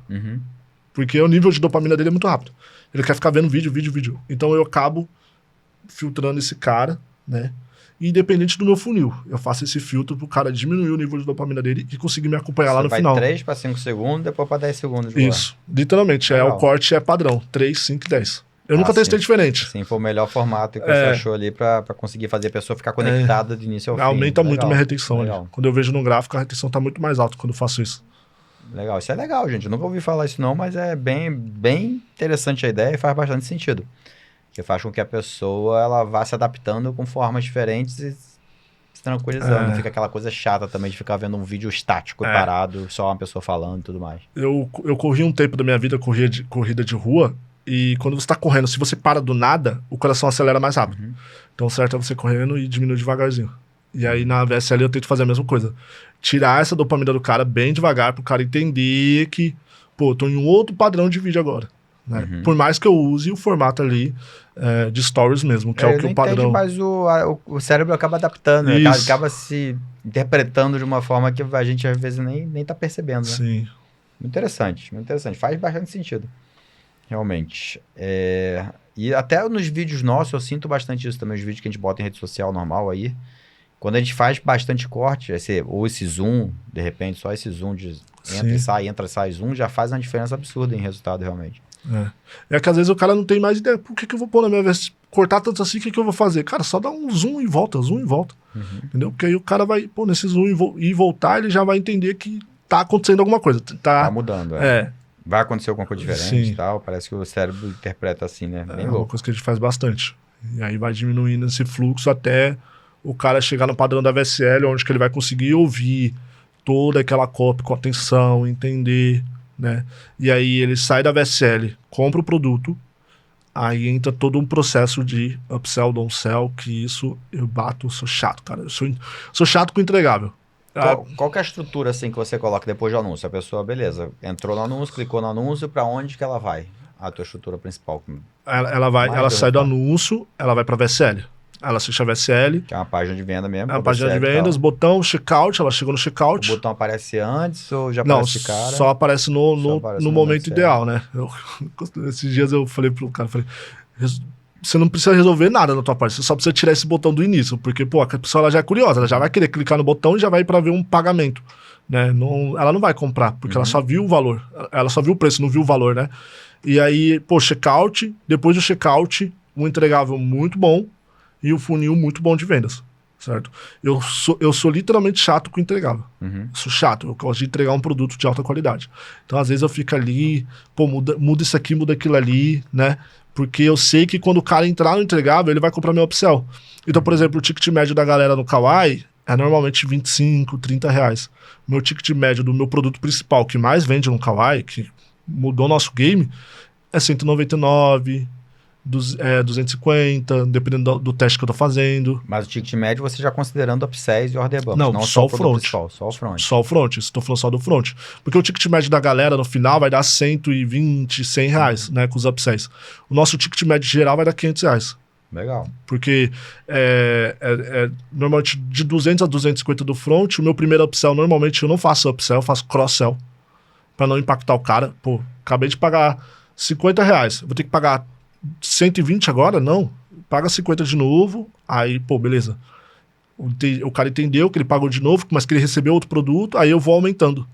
Porque o nível de dopamina dele é muito rápido. Ele quer ficar vendo vídeo. Então eu acabo filtrando esse cara, né? Independente do meu funil. Eu faço esse filtro pro cara diminuir o nível de dopamina dele e conseguir me acompanhar lá no final. Vai 3 para 5 segundos, depois para 10 segundos. Isso. Literalmente, o corte é padrão. 3, 5 e 10. Eu nunca testei diferente. Sim, foi o melhor formato que você achou ali pra conseguir fazer a pessoa ficar conectada de início ao fim. Aumenta muito minha retenção ali. Quando eu vejo no gráfico, a retenção tá muito mais alta quando eu faço isso. Legal, isso é legal, gente. Eu nunca ouvi falar isso não, mas é bem interessante a ideia e faz bastante sentido. Que faz com que a pessoa ela vá se adaptando com formas diferentes e se tranquilizando. Fica aquela coisa chata também de ficar vendo um vídeo estático, parado, só uma pessoa falando e tudo mais. Eu corri um tempo da minha vida, corrida de rua, e quando você tá correndo, se você para do nada, o coração acelera mais rápido. Então o certo é você correndo e diminuir devagarzinho. E aí na VSL eu tento fazer a mesma coisa. Tirar essa dopamina do cara bem devagar, pro cara entender que, eu tô em um outro padrão de vídeo agora. Né? Por mais que eu use o formato ali de stories mesmo, que é o que o padrão... Mas o cérebro acaba adaptando, né? Acaba se interpretando de uma forma que a gente às vezes nem tá percebendo. Né? Sim. Muito interessante. Faz bastante sentido. Realmente. E até nos vídeos nossos eu sinto bastante isso também, os vídeos que a gente bota em rede social normal aí. Quando a gente faz bastante corte, ou esse zoom, de repente, só esse zoom de entra e sai zoom, já faz uma diferença absurda em resultado, realmente. É que às vezes o cara não tem mais ideia. Por que eu vou pôr na minha vez? Cortar tanto assim, o que eu vou fazer? Cara, só dá um zoom e volta. Entendeu? Porque aí o cara vai, nesse zoom e voltar, ele já vai entender que tá acontecendo alguma coisa. Tá mudando, vai acontecer alguma coisa diferente e tal. Parece que o cérebro interpreta assim, né? Bem louco. Uma coisa que a gente faz bastante. E aí vai diminuindo esse fluxo até o cara chegar no padrão da VSL, onde que ele vai conseguir ouvir toda aquela copy com atenção, entender, né? E aí ele sai da VSL, compra o produto, aí entra todo um processo de upsell, downsell, que isso eu bato, sou chato, cara. Eu sou chato com entregável. Qual que é a estrutura assim que você coloca depois do anúncio? A pessoa, beleza, entrou no anúncio, clicou no anúncio, para onde que ela vai? A tua estrutura principal. Ela sai do anúncio, ela vai para VSL. Ela assiste a VSL. Que é uma página de venda mesmo. É uma página de vendas, botão, checkout, ela chegou no checkout. O botão aparece antes ou já aparece de cara? Só aparece no momento ideal, né? Esses dias eu falei pro cara, você não precisa resolver nada na tua parte, você só precisa tirar esse botão do início, porque, pô, a pessoa ela já é curiosa, ela já vai querer clicar no botão e já vai para ver um pagamento, né? Ela não vai comprar, porque ela só viu o valor, ela só viu o preço, não viu o valor, né? E aí, pô, checkout, depois do checkout, um entregável muito bom, e o funil muito bom de vendas, certo? Eu sou literalmente chato com entregável. Sou chato, eu gosto de entregar um produto de alta qualidade. Então, às vezes, eu fico ali, pô, muda isso aqui, muda aquilo ali, né? Porque eu sei que quando o cara entrar no entregável, ele vai comprar meu upsell. Então, por exemplo, o ticket médio da galera no Kawaii é normalmente 25, 30 reais. Meu ticket médio do meu produto principal, que mais vende no Kawaii, que mudou nosso game, é 199, 250, dependendo do teste que eu tô fazendo. Mas o ticket médio você já considerando upsells e order bumps, não só o front. Só o front. Só o front, estou falando só do front. Porque o ticket médio da galera no final vai dar 120, 100 reais, né, com os upsells. O nosso ticket médio geral vai dar 500 reais. Legal. Porque normalmente de 200 a 250 do front, o meu primeiro upsell, normalmente eu não faço upsell, eu faço cross-sell, para não impactar o cara. Pô, acabei de pagar 50 reais, vou ter que pagar 120 agora? Não. Paga 50 de novo, aí, pô, beleza. O cara entendeu que ele pagou de novo, mas que ele recebeu outro produto, aí eu vou aumentando.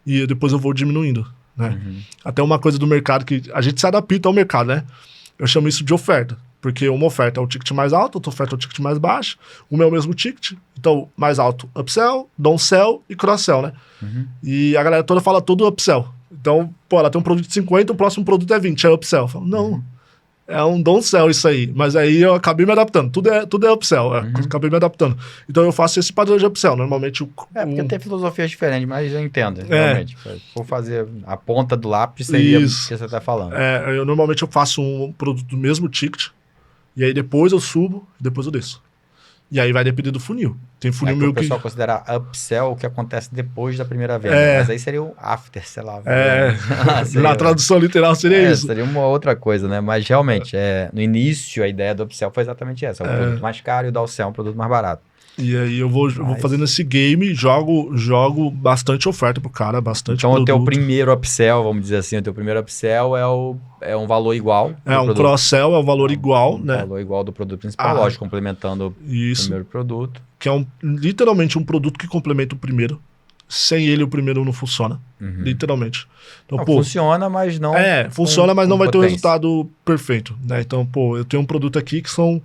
E depois eu vou diminuindo, né? Até uma coisa do mercado que a gente se adapta ao mercado, né? Eu chamo isso de oferta. Porque uma oferta é o ticket mais alto, outra oferta é o ticket mais baixo, uma é o mesmo ticket. Então, mais alto, upsell, downsell e cross-sell, né? E a galera toda fala todo upsell. Então, pô, ela tem um produto de 50, o próximo produto é 20, é upsell. Eu falo, não, é um downsell isso aí. Mas aí eu acabei me adaptando. Tudo é upsell, acabei me adaptando. Então eu faço esse padrão de upsell. Normalmente porque tem filosofias diferentes, mas eu entendo, realmente. Vou fazer a ponta do lápis, seria isso que você está falando. Normalmente eu faço um produto do mesmo ticket, e aí depois eu subo, depois eu desço. E aí vai depender do funil. Tem funil meu que... O pessoal considera upsell o que acontece depois da primeira venda. Mas aí seria o after, sei lá. Na tradução literal seria isso. Seria uma outra coisa, né? Mas realmente, no início, a ideia do upsell foi exatamente essa. É um produto mais caro e o downsell é um produto mais barato. E aí eu vou fazendo esse game, jogo bastante oferta pro cara, bastante então produto. O teu primeiro upsell, vamos dizer assim, o teu primeiro upsell é um valor igual. Um cross-sell é um valor igual, né? Valor igual do produto principal, lógico, complementando o primeiro produto. Que é literalmente um produto que complementa o primeiro. Sem ele, o primeiro não funciona. Literalmente. Então, funciona, mas não... funciona, mas não vai ter o resultado perfeito, né? Então, eu tenho um produto aqui que são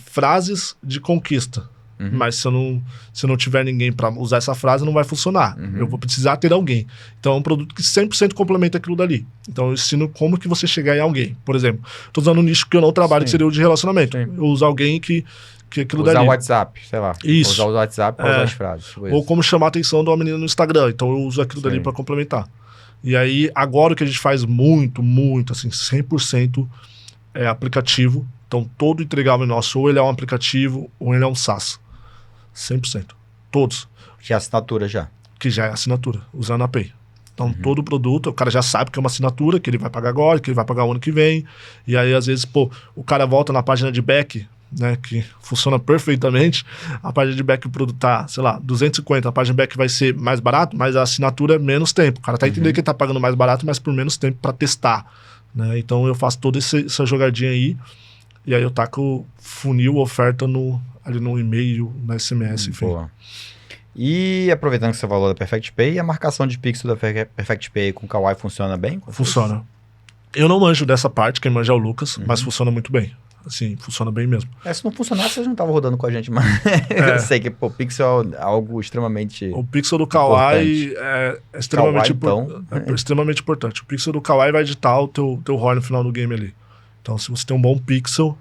frases de conquista. Mas se eu não tiver ninguém para usar essa frase, não vai funcionar. Eu vou precisar ter alguém. Então é um produto que 100% complementa aquilo dali. Então eu ensino como que você chegar em alguém. Por exemplo, estou usando um nicho que eu não trabalho, que seria o de relacionamento. Eu uso alguém que aquilo dali. Usar o WhatsApp, sei lá. Isso. Usar o WhatsApp para usar as frases. Ou como chamar a atenção de uma menina no Instagram. Então eu uso aquilo dali para complementar. E aí, agora o que a gente faz muito, assim, 100% é aplicativo. Então todo entregável nosso, ou ele é um aplicativo, ou ele é um SaaS. 100%. Todos. Que é assinatura já. Que já é assinatura, usando a Pay. Então, todo produto, o cara já sabe que é uma assinatura, que ele vai pagar agora, que ele vai pagar o ano que vem. E aí, às vezes, o cara volta na página de back, né, que funciona perfeitamente. A página de back, o produto tá, sei lá, 250. A página de back vai ser mais barato, mas a assinatura é menos tempo. O cara tá entendendo que ele tá pagando mais barato, mas por menos tempo para testar. Né? Então, eu faço toda essa jogadinha aí. E aí, eu taco funil, oferta ali no e-mail, na SMS, enfim. Boa. E aproveitando que você falou da Perfect Pay, a marcação de pixel da Perfect Pay com o Kawaii funciona bem? Funciona. Eu não manjo dessa parte, quem manja é o Lucas, mas funciona muito bem. Assim, funciona bem mesmo. Se não funcionasse, você não estava rodando com a gente, mas eu sei que o pixel é algo extremamente O pixel do Kawaii é extremamente, extremamente importante. O pixel do Kawaii vai editar o teu ROI no final do game ali. Então, se você tem um bom pixel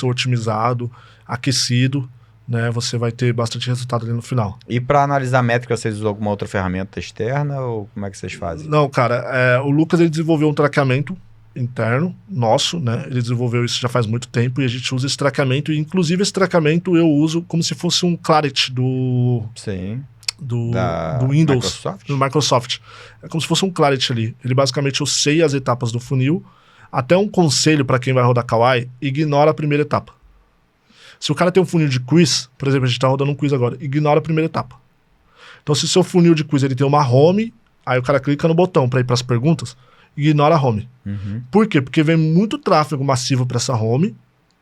otimizado, aquecido, né, você vai ter bastante resultado ali no final. E para analisar a métrica, vocês usam alguma outra ferramenta externa ou como é que vocês fazem? Não, cara, o Lucas ele desenvolveu um traqueamento interno nosso, né? Ele desenvolveu isso já faz muito tempo e a gente usa esse traqueamento. E inclusive esse traqueamento eu uso como se fosse um Clarity do Windows, Microsoft? do Microsoft. É como se fosse um Clarity ali. Ele basicamente eu sei as etapas do funil. Até um conselho para quem vai rodar Kawaii, ignora a primeira etapa. Se o cara tem um funil de quiz, por exemplo, a gente está rodando um quiz agora, ignora a primeira etapa. Então se o seu funil de quiz ele tem uma home, aí o cara clica no botão para ir para as perguntas, ignora a home. Uhum. Por quê? Porque vem muito tráfego massivo para essa home,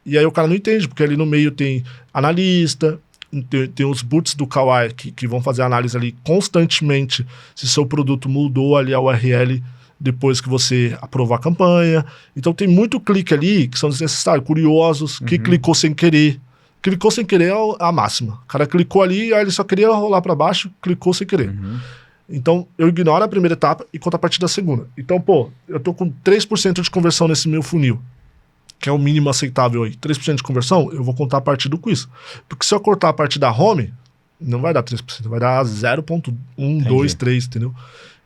e aí o cara não entende, porque ali no meio tem analista, tem os boots do Kawaii que vão fazer análise ali constantemente se seu produto mudou ali a URL depois que você aprovou a campanha. Então tem muito clique ali que são desnecessários, curiosos, que clicou sem querer. Clicou sem querer é a máxima. O cara clicou ali, aí ele só queria rolar para baixo, clicou sem querer. Então, eu ignoro a primeira etapa e conto a partir da segunda. Então, pô, eu tô com 3% de conversão nesse meu funil, que é o mínimo aceitável aí. 3% de conversão, eu vou contar a partir do quiz. Porque se eu cortar a partir da home, não vai dar 3%, vai dar 0,1, 2, 3, entendeu?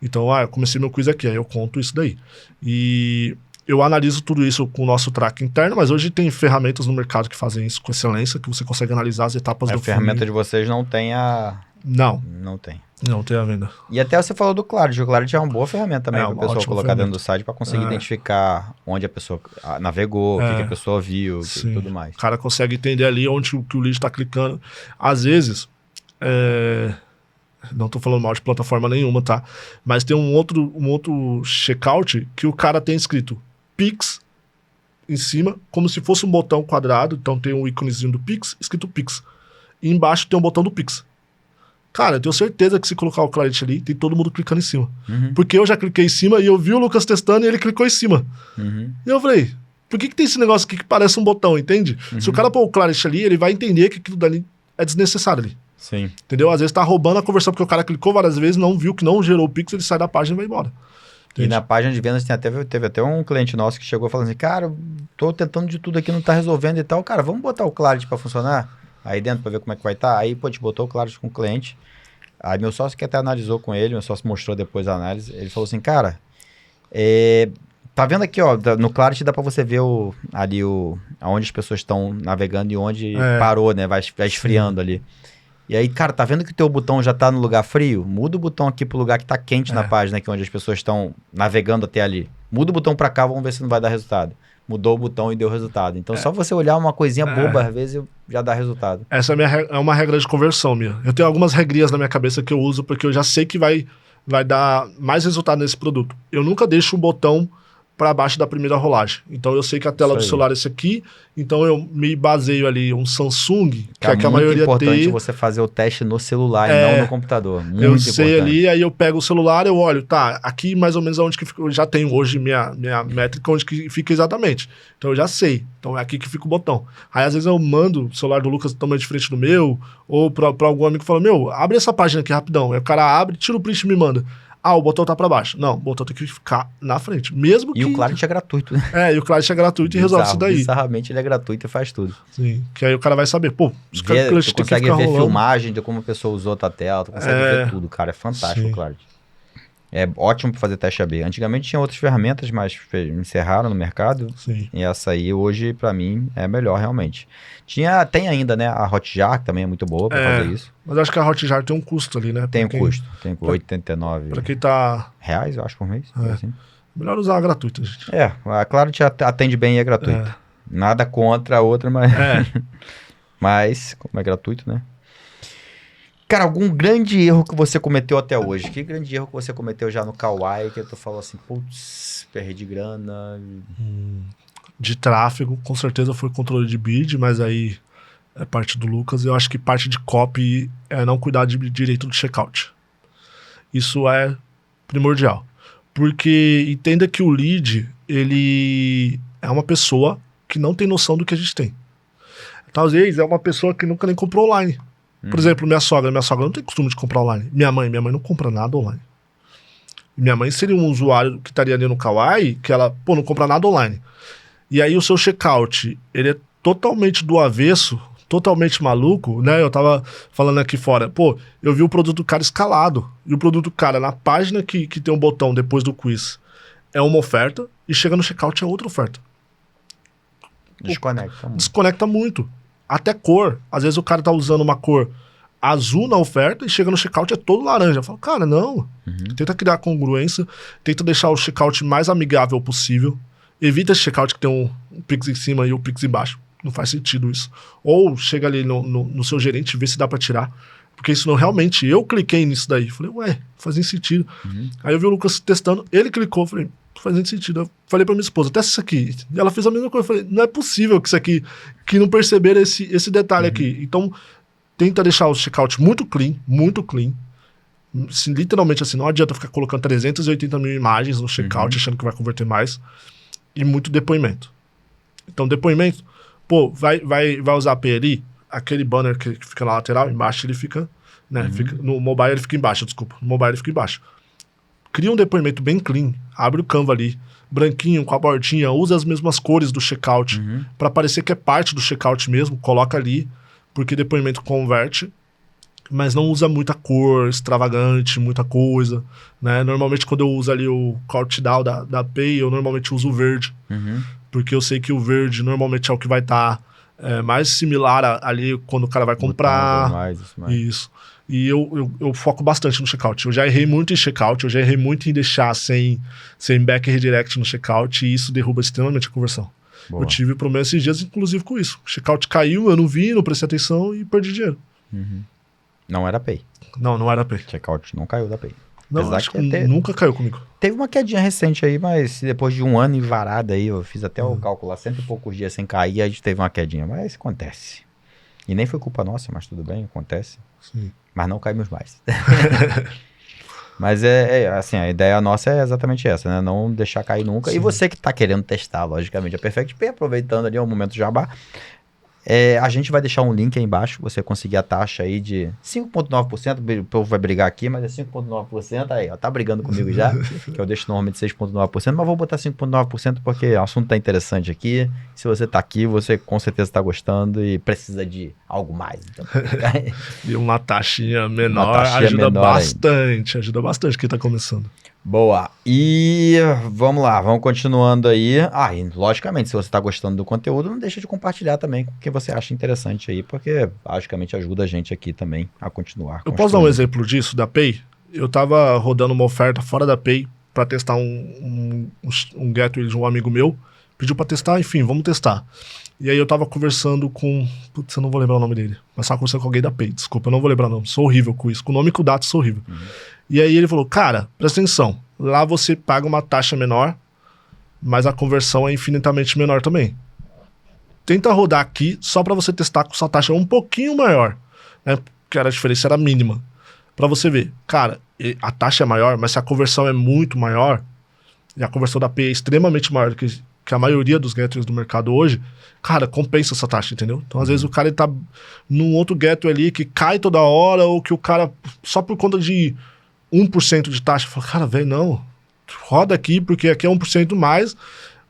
Então, eu comecei meu quiz aqui, aí eu conto isso daí. E eu analiso tudo isso com o nosso track interno, mas hoje tem ferramentas no mercado que fazem isso com excelência, que você consegue analisar as etapas do funil. A ferramenta de vocês não tem a... Não. Não tem. Não tem a venda. E até você falou do Clarity. O Clarity é uma boa ferramenta também para a pessoa colocar dentro do site para conseguir identificar onde a pessoa navegou, o que a pessoa viu e tudo mais. O cara consegue entender ali onde que o lead está clicando. Às vezes, não estou falando mal de plataforma nenhuma, tá? Mas tem um outro checkout que o cara tem escrito Pix em cima, como se fosse um botão quadrado. Então tem um íconezinho do Pix, escrito Pix. E embaixo tem um botão do Pix. Cara, eu tenho certeza que se colocar o Clarity ali, tem todo mundo clicando em cima. Porque eu já cliquei em cima e eu vi o Lucas testando e ele clicou em cima. E eu falei, por que tem esse negócio aqui que parece um botão, entende? Se o cara pôr o Clarity ali, ele vai entender que aquilo dali é desnecessário ali. Sim. Entendeu? Às vezes tá roubando a conversão porque o cara clicou várias vezes, não viu que não gerou o Pix, ele sai da página e vai embora. Entende? E na página de vendas teve até um cliente nosso que chegou falando assim, cara, tô tentando de tudo aqui, não tá resolvendo e tal. Cara, vamos botar o Clarity pra funcionar? Aí dentro pra ver como é que vai estar. Aí, pô, a gente botou o Clarity com o cliente. Aí meu sócio que até analisou com ele, meu sócio mostrou depois a análise, ele falou assim, cara, tá vendo aqui, ó, no Clarity dá pra você ver aonde as pessoas estão navegando e onde parou, né, vai esfriando ali. E aí, cara, tá vendo que o teu botão já tá no lugar frio? Muda o botão aqui pro lugar que tá quente na página, que é onde as pessoas estão navegando até ali. Muda o botão pra cá, vamos ver se não vai dar resultado. Mudou o botão e deu resultado. Então, só você olhar uma coisinha boba, às vezes, já dá resultado. Essa é uma regra de conversão minha. Eu tenho algumas regrinhas na minha cabeça que eu uso, porque eu já sei que vai dar mais resultado nesse produto. Eu nunca deixo um botão para baixo da primeira rolagem. Então, eu sei que a tela do celular é esse aqui, então eu me baseio ali um Samsung, que é que a maioria tem. É muito importante você fazer o teste no celular e não no computador. Muito eu importante. sei ali, aí eu pego o celular, eu olho, tá, aqui mais ou menos onde que fica, eu já tenho hoje minha métrica, onde que fica exatamente. Então eu já sei, então é aqui que fica o botão. Aí às vezes eu mando o celular do Lucas totalmente diferente do meu, ou pra algum amigo que fala, abre essa página aqui rapidão. Aí o cara abre, tira o print e me manda. O botão tá pra baixo. Não, o botão tem que ficar na frente. Mesmo que... E o Clarity é gratuito, né? E o Clarity é gratuito e resolve isso daí. Bizarramente ele é gratuito e faz tudo. Sim, que aí o cara vai saber, pô, tu consegue ver filmagem de como a pessoa usou a tua tela, tu consegue ver tudo, cara, é fantástico o Clarity. É ótimo para fazer teste AB. Antigamente tinha outras ferramentas, mas encerraram no mercado. Sim. E essa aí, hoje, para mim, é melhor, realmente. Tem ainda, né? A Hotjar, que também é muito boa para fazer isso. Mas acho que a Hotjar tem um custo ali, né? Tem um custo. Tem R$89. Para quem tá... Reais, eu acho, por mês. Assim. Melhor usar a gratuita, gente. A Clarity atende bem e é gratuita. Nada contra a outra, mas... mas, como é gratuito, né? Cara, algum grande erro que você cometeu até hoje? Que grande erro que você cometeu já no Kawaii, que tu falou assim, putz, perdi grana? De tráfego, com certeza foi controle de bid, mas aí é parte do Lucas. Eu acho que parte de copy é não cuidar direito do checkout. Isso é primordial. Porque entenda que o lead, ele é uma pessoa que não tem noção do que a gente tem. Talvez é uma pessoa que nunca nem comprou online. Por exemplo, minha sogra não tem costume de comprar online. Minha mãe não compra nada online. Minha mãe seria um usuário que estaria ali no Kawaii, que ela, não compra nada online. E aí o seu checkout, ele é totalmente do avesso, totalmente maluco, né? Eu tava falando aqui fora, pô, eu vi o produto do cara escalado. E o produto do cara, na página que tem um botão depois do quiz, é uma oferta, e chega no checkout é outra oferta. Desconecta muito. Até cor. Às vezes o cara tá usando uma cor azul na oferta e chega no checkout é todo laranja. Eu falo, cara, não. Tenta criar congruência, tenta deixar o checkout mais amigável possível. Evita esse checkout que tem um Pix em cima e o Pix embaixo. Não faz sentido isso. Ou chega ali no seu gerente e vê se dá pra tirar. Porque isso não realmente... Eu cliquei nisso daí. Falei, ué, fazia sentido. Aí eu vi o Lucas testando, ele clicou, falei, fazendo sentido. Eu falei pra minha esposa, testa isso aqui. E ela fez a mesma coisa. Eu falei, não é possível que isso aqui... Que não perceberam esse detalhe aqui. Então, tenta deixar o checkout muito clean. Literalmente assim, não adianta ficar colocando 380 mil imagens no checkout achando que vai converter mais. E muito depoimento. Então, depoimento... Pô, vai usar a API ali? Aquele banner que fica na lateral, embaixo ele fica... Né, no mobile ele fica embaixo, desculpa. No mobile ele fica embaixo. Cria um depoimento bem clean. Abre o Canva ali. Branquinho, com a bordinha. Usa as mesmas cores do checkout. Pra parecer que é parte do checkout mesmo. Coloca ali. Porque depoimento converte. Mas não usa muita cor extravagante, muita coisa. Né? Normalmente quando eu uso ali o countdown da API, eu normalmente uso o verde. Porque eu sei que o verde normalmente é o que vai estar mais similar ali quando o cara vai comprar. Isso. E eu foco bastante no checkout. Eu já errei muito em checkout, eu já errei muito em deixar sem back redirect no checkout, e isso derruba extremamente a conversão. Boa. Eu tive problema esses dias, inclusive, com isso. O checkout caiu, eu não vi, não prestei atenção e perdi dinheiro. Não era Pay. Não era Pay. Checkout não caiu da Pay. Não, acho que nunca caiu comigo. Teve uma quedinha recente aí, mas depois de um ano e varada aí, eu fiz até o cálculo lá, 100 e poucos dias sem cair, a gente teve uma quedinha, mas acontece. E nem foi culpa nossa, mas tudo bem, acontece. Sim. Mas não caímos mais. Mas assim, a ideia nossa é exatamente essa, né? Não deixar cair nunca. Sim. E você que tá querendo testar, logicamente, a Perfect Pay, aproveitando ali o momento jabá, a gente vai deixar um link aí embaixo, você conseguir a taxa aí de 5,9%, o povo vai brigar aqui, mas é 5,9%, aí ó, tá brigando comigo já, que eu deixo normalmente 6,9%, mas vou botar 5,9% porque o assunto tá interessante aqui, se você tá aqui, você com certeza tá gostando e precisa de algo mais. Então, e uma taxinha menor ajuda bastante quem tá começando. Boa, e vamos lá, vamos continuando aí. E logicamente, se você está gostando do conteúdo, não deixa de compartilhar também com quem você acha interessante aí, porque logicamente ajuda a gente aqui também a continuar. Eu posso dar um exemplo disso, da Pay? Eu tava rodando uma oferta fora da Pay para testar um gateway de um amigo meu, pediu para testar, enfim, vamos testar. E aí eu tava conversando com... Putz, eu não vou lembrar o nome dele. Mas tava conversando com alguém da Pay, desculpa, eu não vou lembrar o nome. Sou horrível com isso. Com o nome e com o dado, sou horrível. E aí ele falou, cara, presta atenção. Lá você paga uma taxa menor, mas a conversão é infinitamente menor também. Tenta rodar aqui só para você testar com sua taxa um pouquinho maior, né? Porque a diferença era mínima. Para você ver, cara, a taxa é maior, mas se a conversão é muito maior, e a conversão da Pay é extremamente maior que a maioria dos gateways do mercado hoje, cara, compensa essa taxa, entendeu? Então, às vezes, o cara ele tá num outro gateway ali que cai toda hora, ou que o cara, só por conta de 1% de taxa, fala, cara, velho, não, roda aqui, porque aqui é 1% mais,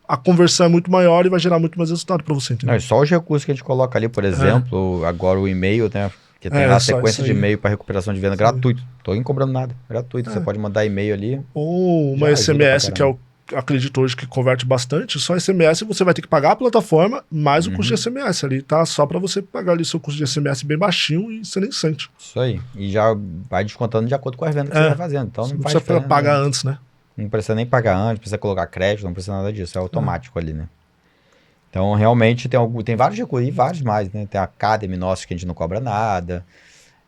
a conversão é muito maior e vai gerar muito mais resultado para você, entendeu? Não, só os recursos que a gente coloca ali, por exemplo, agora o e-mail, né? Que tem a sequência de e-mail para recuperação de venda gratuito. Tô nem cobrando nada, gratuito. Você pode mandar e-mail ali. Ou uma SMS, que é o acredito hoje que converte bastante, só SMS você vai ter que pagar a plataforma mais o custo de SMS ali, tá? Só para você pagar ali seu custo de SMS bem baixinho e você nem sente. Isso aí. E já vai descontando de acordo com as vendas que você vai fazendo. Então não precisa pagar antes, né? Não precisa nem pagar antes, precisa colocar crédito, não precisa nada disso, é automático ali, né? Então realmente tem vários recursos e vários mais, né? Tem a Academy nosso que a gente não cobra nada.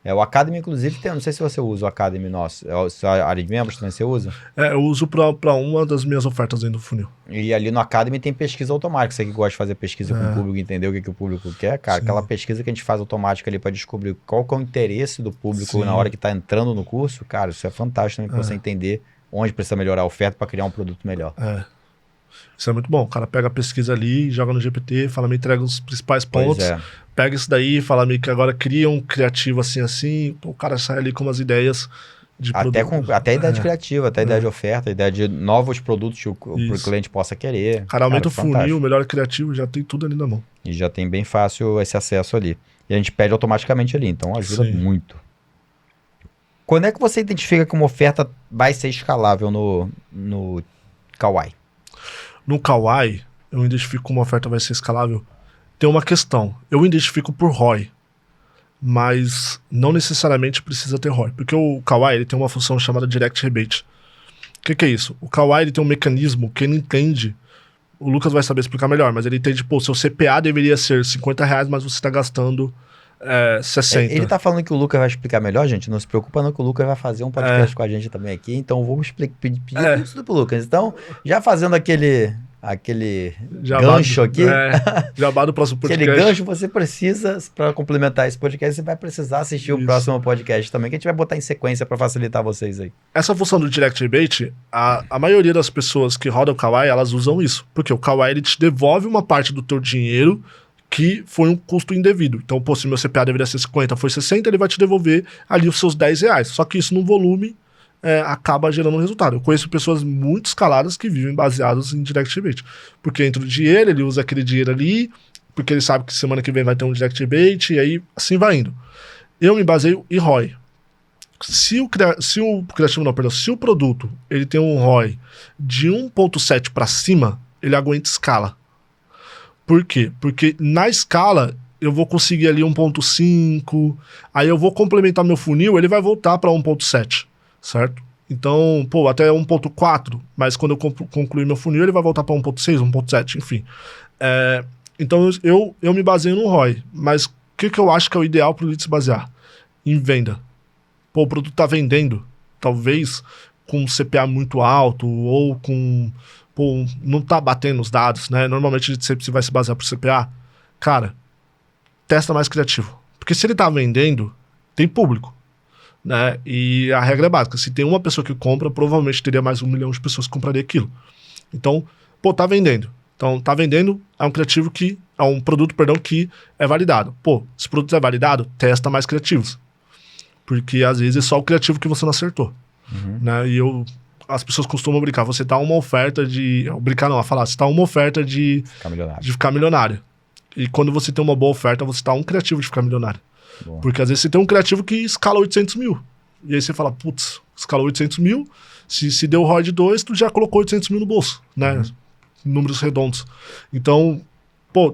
O Academy, inclusive, não sei se você usa o Academy nosso. A área de membros também você usa? Eu uso para uma das minhas ofertas dentro do funil. E ali no Academy tem pesquisa automática. Você que gosta de fazer pesquisa com o público, entender o que o público quer, cara. Sim. Aquela pesquisa que a gente faz automática ali para descobrir qual que é o interesse do público na hora que está entrando no curso, cara, isso é fantástico também para você entender onde precisa melhorar a oferta para criar um produto melhor. Isso é muito bom. O cara pega a pesquisa ali, joga no GPT, fala, me entrega os principais pontos. Pega isso daí, fala-me que agora cria um criativo assim, o cara sai ali com umas ideias Até a ideia de criativa, até a ideia de oferta, a ideia de novos produtos que o cliente possa querer. Cara, aumenta o funil, melhora criativo, já tem tudo ali na mão. E já tem bem fácil esse acesso ali. E a gente pede automaticamente ali, então ajuda muito. Quando é que você identifica que uma oferta vai ser escalável no Kawaii? No Kawaii, eu identifico que uma oferta vai ser escalável. Tem uma questão, eu identifico por ROI, mas não necessariamente precisa ter ROI, porque o Kawaii ele tem uma função chamada Direct Rebate. O que é isso? O Kawaii ele tem um mecanismo que ele entende, o Lucas vai saber explicar melhor, mas ele entende, seu CPA deveria ser R$50, mas você está gastando 60. Ele tá falando que o Lucas vai explicar melhor, gente. Não se preocupa não que o Lucas vai fazer um podcast com a gente também aqui. Então vamos pedir tudo pro Lucas. Então, já fazendo aquele gancho aqui. Jabá do próximo podcast. Aquele gancho você precisa, para complementar esse podcast, você vai precisar assistir o próximo podcast também, que a gente vai botar em sequência para facilitar vocês aí. Essa função do Direct Rebate, a maioria das pessoas que rodam o Kawaii, elas usam isso. Porque o Kawaii ele te devolve uma parte do teu dinheiro que foi um custo indevido. Então, se meu CPA deveria ser 50, foi 60, ele vai te devolver ali os seus R$10. Só que isso no volume acaba gerando um resultado. Eu conheço pessoas muito escaladas que vivem baseadas em Direct Rebate. Porque entra o dinheiro, ele usa aquele dinheiro ali, porque ele sabe que semana que vem vai ter um Direct Rebate, e aí assim vai indo. Eu me baseio em ROI. Se o produto ele tem um ROI de 1.7 para cima, ele aguenta escala. Por quê? Porque na escala eu vou conseguir ali 1.5, aí eu vou complementar meu funil, ele vai voltar para 1.7, certo? Então, até 1.4, mas quando eu concluir meu funil, ele vai voltar para 1.6, 1.7, enfim. Então eu me baseio no ROI, mas o que eu acho que é o ideal para o lead se basear? Em venda. O produto está vendendo, talvez com um CPA muito alto ou com... não tá batendo os dados, né? Normalmente a gente sempre vai se basear por CPA. Cara, testa mais criativo. Porque se ele tá vendendo, tem público, né? E a regra é básica. Se tem uma pessoa que compra, provavelmente teria mais 1 milhão de pessoas que compraria aquilo. Então, tá vendendo. Então, tá vendendo, é um criativo que... É um produto, que é validado. Se o produto é validado, testa mais criativos. Porque às vezes é só o criativo que você não acertou. Né? E as pessoas costumam brincar, você tá uma oferta de... você tá uma oferta de ficar milionário. E quando você tem uma boa oferta, você tá um criativo de ficar milionário. Boa. Porque às vezes você tem um criativo que escala 800 mil. E aí você fala, escalou 800 mil, se deu ROI de 2, tu já colocou 800 mil no bolso, né? Números redondos. Então,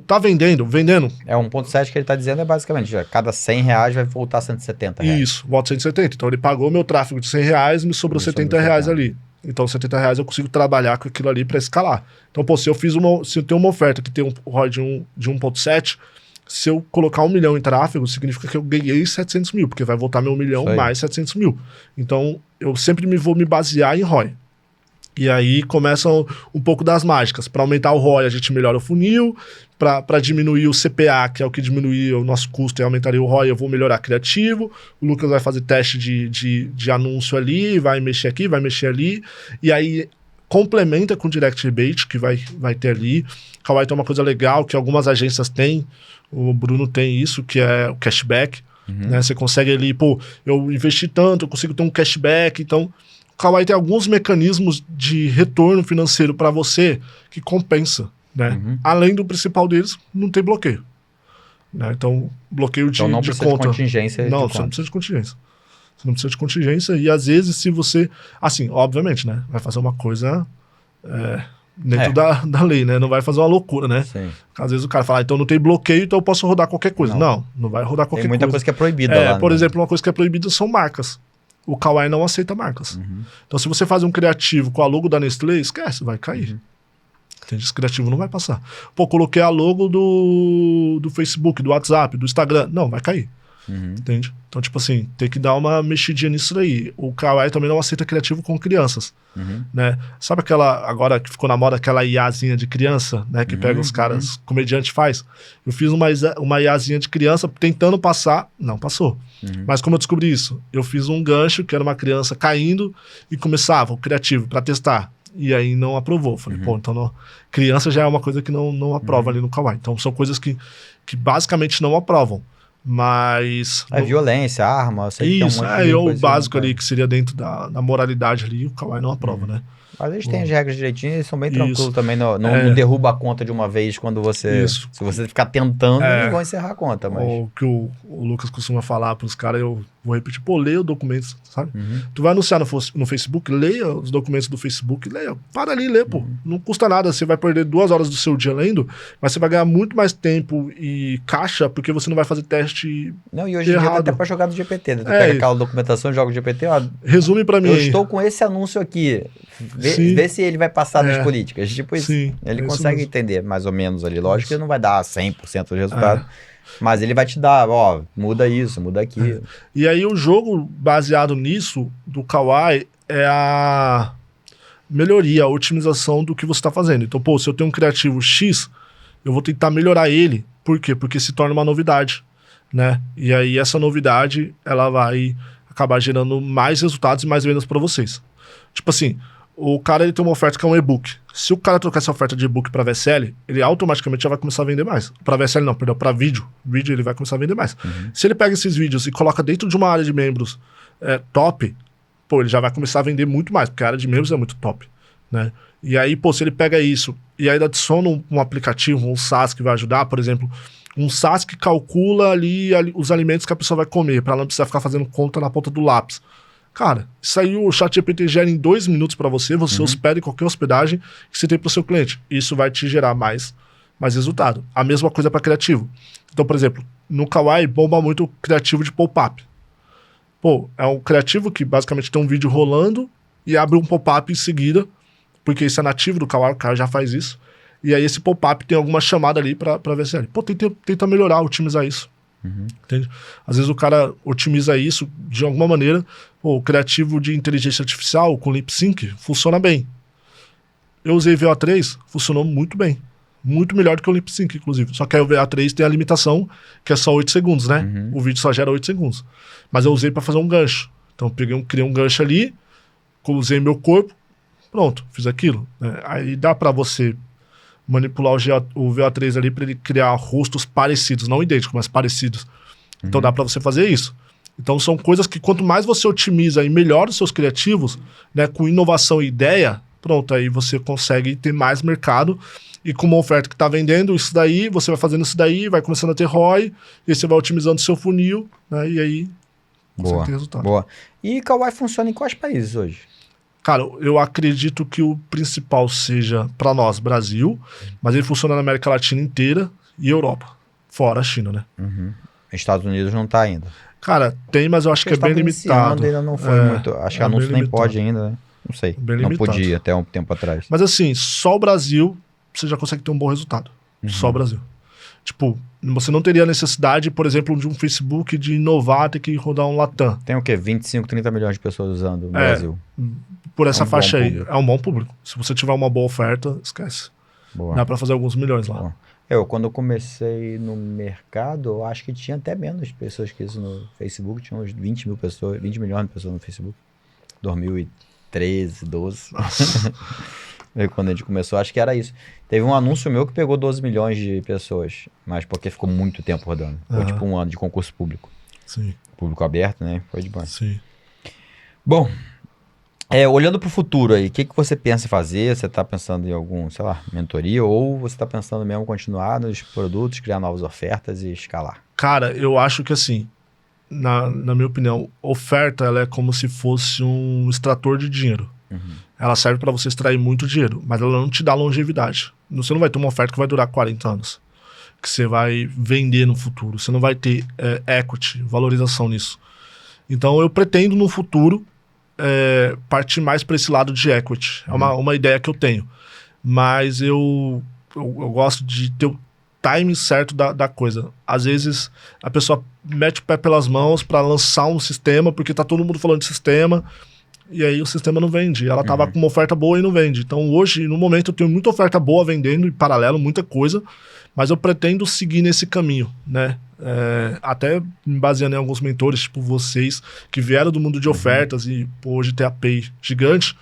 tá vendendo. 1.7 que ele tá dizendo basicamente, cada R$100 vai voltar R$170. Isso, volta 170. Então ele pagou meu tráfego de R$100 e me sobrou R$70 ali. Então, R$70 eu consigo trabalhar com aquilo ali para escalar. Então, se eu tenho uma oferta que tem um ROI de 1.7, se eu colocar 1 milhão em tráfego, significa que eu ganhei 700 mil, porque vai voltar meu 1 milhão mais 700 mil. Então, eu sempre vou me basear em ROI. E aí começam um pouco das mágicas. Para aumentar o ROI, a gente melhora o funil. Para diminuir o CPA, que é o que diminuir o nosso custo e aumentaria o ROI, eu vou melhorar criativo. O Lucas vai fazer teste de anúncio ali, vai mexer aqui, vai mexer ali. E aí complementa com o Direct Rebate, que vai ter ali. O Kawaii tem uma coisa legal que algumas agências têm. O Bruno tem isso, que é o cashback. Né? Você consegue ali, eu investi tanto, eu consigo ter um cashback. Então, o Kawaii tem alguns mecanismos de retorno financeiro para você que compensa. Né? Além do principal deles, não tem bloqueio. Né? Então, bloqueio de conta. Não precisa de contingência. Você não precisa de contingência. Você não precisa de contingência. E às vezes, se você... Assim, obviamente, né? Vai fazer uma coisa dentro da lei, né? Não vai fazer uma loucura, né? Sim. Às vezes o cara fala, então não tem bloqueio, então eu posso rodar qualquer coisa. Não vai rodar qualquer coisa. Tem muita coisa que é proibida lá. Por exemplo, uma coisa que é proibida são marcas. O Kawaii não aceita marcas. Então, se você faz um criativo com a logo da Nestlé, esquece, vai cair. Entende? Esse criativo não vai passar. Coloquei a logo do Facebook, do WhatsApp, do Instagram. Não, vai cair. Entende? Então, tipo assim, tem que dar uma mexidinha nisso daí. O Kawaii também não aceita criativo com crianças. Né? Sabe aquela, agora que ficou na moda, aquela IAzinha de criança, né? Que pega os caras, comediante faz. Eu fiz uma IAzinha de criança tentando passar, não passou. Mas como eu descobri isso? Eu fiz um gancho, que era uma criança caindo, e começava o criativo para testar. E aí não aprovou. Falei, então não, criança já é uma coisa que não aprova ali no Kawaii. Então são coisas que basicamente não aprovam. Mas... Violência, arma, eu sei que Isso, tem um monte de o coisa básico que não ali, que seria dentro da moralidade ali, o Kawhi não aprova, né? Mas eles têm as regras direitinho, eles são bem Isso. tranquilos também, não derruba a conta de uma vez quando você... Isso. Se você ficar tentando, eles vão encerrar a conta, mas... O que o Lucas costuma falar pros caras, eu vou repetir, leia os documentos, sabe? Tu vai anunciar no Facebook, leia os documentos do Facebook, leia, para ali, lê, pô. Não custa nada, você vai perder 2 horas do seu dia lendo, mas você vai ganhar muito mais tempo e caixa, porque você não vai fazer teste Não, e hoje em dia dá até pra jogar no GPT, né? Tu pega aquela documentação, joga o GPT, ó... Resume pra mim. Eu estou com esse anúncio aqui, vê se ele vai passar das políticas, tipo isso. Ele consegue entender mais ou menos ali, lógico que ele não vai dar 100% do resultado, mas ele vai te dar, ó, muda isso, muda aquilo. E aí o jogo baseado nisso, do Kawhi, é a melhoria, a otimização do que você está fazendo. Então, se eu tenho um criativo X, eu vou tentar melhorar ele. Por quê? Porque se torna uma novidade, né? E aí essa novidade, ela vai acabar gerando mais resultados e mais vendas para vocês. Tipo assim, o cara ele tem uma oferta que é um e-book. Se o cara trocar essa oferta de e-book para VSL, ele automaticamente já vai começar a vender mais. Para VSL não, perdão, para vídeo. Vídeo ele vai começar a vender mais. Se ele pega esses vídeos e coloca dentro de uma área de membros top, ele já vai começar a vender muito mais, porque a área de membros é muito top, né? E aí, se ele pega isso e ainda adiciona um aplicativo, um SaaS que vai ajudar, por exemplo, um SaaS que calcula ali os alimentos que a pessoa vai comer, para ela não precisar ficar fazendo conta na ponta do lápis. Cara, isso aí o ChatGPT gera em 2 minutos para você hospeda em qualquer hospedagem que você tem para o seu cliente. Isso vai te gerar mais resultado. A mesma coisa para criativo. Então, por exemplo, no Kawhi bomba muito o criativo de pop-up. É um criativo que basicamente tem um vídeo rolando e abre um pop-up em seguida, porque isso é nativo do Kawhi, o cara já faz isso. E aí esse pop-up tem alguma chamada ali para VSL. Tenta melhorar, otimizar isso. Entende? Às vezes o cara otimiza isso de alguma maneira. O criativo de inteligência artificial com lip sync funciona bem. Eu usei VO3, funcionou muito bem. Muito melhor do que o lip sync, inclusive. Só que aí o VO3 tem a limitação que é só 8 segundos, né? O vídeo só gera 8 segundos. Mas eu usei para fazer um gancho. Então eu criei um gancho ali, usei meu corpo, pronto, fiz aquilo. Aí dá para você manipular o VO3 ali para ele criar rostos parecidos, não idênticos, mas parecidos. Então dá para você fazer isso. Então são coisas que quanto mais você otimiza e melhora os seus criativos, né, com inovação e ideia, pronto, aí você consegue ter mais mercado e com uma oferta que está vendendo isso daí, você vai fazendo isso daí, vai começando a ter ROI, e você vai otimizando o seu funil, né, e aí você tem resultado. Boa. E Kawhi funciona em quais países hoje? Cara, eu acredito que o principal seja, para nós, Brasil, mas ele funciona na América Latina inteira e Europa, fora a China, né? Estados Unidos não tá ainda. Cara, tem, mas eu acho que é bem limitado. Ainda não foi muito. Acho que anúncio nem pode ainda, né? Não sei. Bem não limitado. Podia até um tempo atrás. Mas assim, só o Brasil, você já consegue ter um bom resultado. Só o Brasil. Tipo, você não teria necessidade, por exemplo, de um Facebook de inovar, ter que rodar um Latam. Tem o quê? 25, 30 milhões de pessoas usando no Brasil. Por essa faixa aí. É um bom público. Se você tiver uma boa oferta, esquece. Boa. Dá pra fazer alguns milhões lá. Boa. Quando eu comecei no mercado, eu acho que tinha até menos pessoas que isso no Facebook. Tinha uns 20 milhões de pessoas no Facebook. 2013, 12. Quando a gente começou, acho que era isso. Teve um anúncio meu que pegou 12 milhões de pessoas, mas porque ficou muito tempo rodando. Foi tipo um ano de concurso público. Sim. Público aberto, né? Foi de boa. Sim. Bom, olhando para o futuro aí, o que você pensa em fazer? Você está pensando em algum, sei lá, mentoria? Ou você está pensando mesmo em continuar nos produtos, criar novas ofertas e escalar? Cara, eu acho que assim, na minha opinião, oferta ela é como se fosse um extrator de dinheiro. Ela serve para você extrair muito dinheiro, mas ela não te dá longevidade. Você não vai ter uma oferta que vai durar 40 anos, que você vai vender no futuro. Você não vai ter equity, valorização nisso. Então eu pretendo no futuro partir mais para esse lado de equity. É uma ideia que eu tenho. Mas eu gosto de ter o timing certo da coisa. Às vezes a pessoa mete o pé pelas mãos para lançar um sistema, porque tá todo mundo falando de sistema, e aí o sistema não vende. Ela tava com uma oferta boa e não vende. Então hoje, no momento, eu tenho muita oferta boa vendendo em paralelo, muita coisa, mas eu pretendo seguir nesse caminho, né? Até me baseando em alguns mentores, tipo vocês, que vieram do mundo de ofertas e hoje tem a Pay gigante,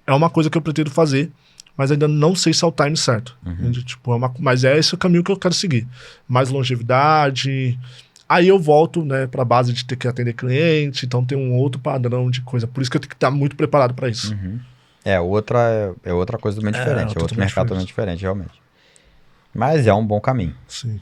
é uma coisa que eu pretendo fazer, mas ainda não sei se é o time certo. Tipo, mas esse o caminho que eu quero seguir. Mais longevidade, Aí eu volto, né, pra base de ter que atender cliente, então tem um outro padrão de coisa. Por isso que eu tenho que estar muito preparado para isso. Uhum. É outra coisa totalmente diferente, é outro mercado totalmente diferente, realmente. Mas é um bom caminho. Sim.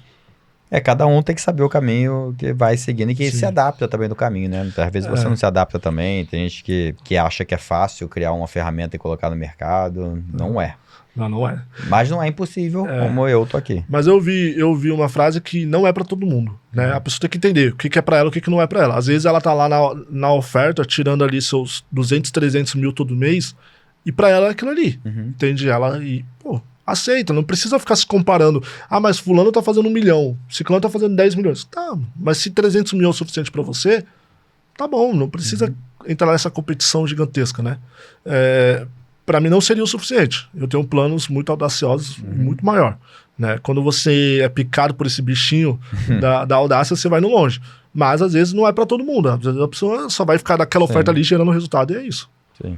Cada um tem que saber o caminho que vai seguindo e que Sim. se adapta também do caminho, né? Às vezes você não se adapta também, tem gente que acha que é fácil criar uma ferramenta e colocar no mercado, não é. Não é. Mas não é impossível, como eu tô aqui. Mas eu vi uma frase que não é pra todo mundo, né? A pessoa tem que entender o que é pra ela, o que não é pra ela. Às vezes ela tá lá na oferta, tirando ali seus 200, 300 mil todo mês, e pra ela é aquilo ali, entende? Ela, aceita, não precisa ficar se comparando. Ah, mas fulano tá fazendo 1 milhão, ciclano tá fazendo 10 milhões. Tá, mas se 300 mil é o suficiente pra você, tá bom, não precisa entrar nessa competição gigantesca, né? Para mim não seria o suficiente. Eu tenho planos muito audaciosos, muito maior. Né? Quando você é picado por esse bichinho da audácia, você vai no longe. Mas às vezes não é para todo mundo. Às vezes a pessoa só vai ficar naquela oferta ali gerando resultado e é isso. Sim.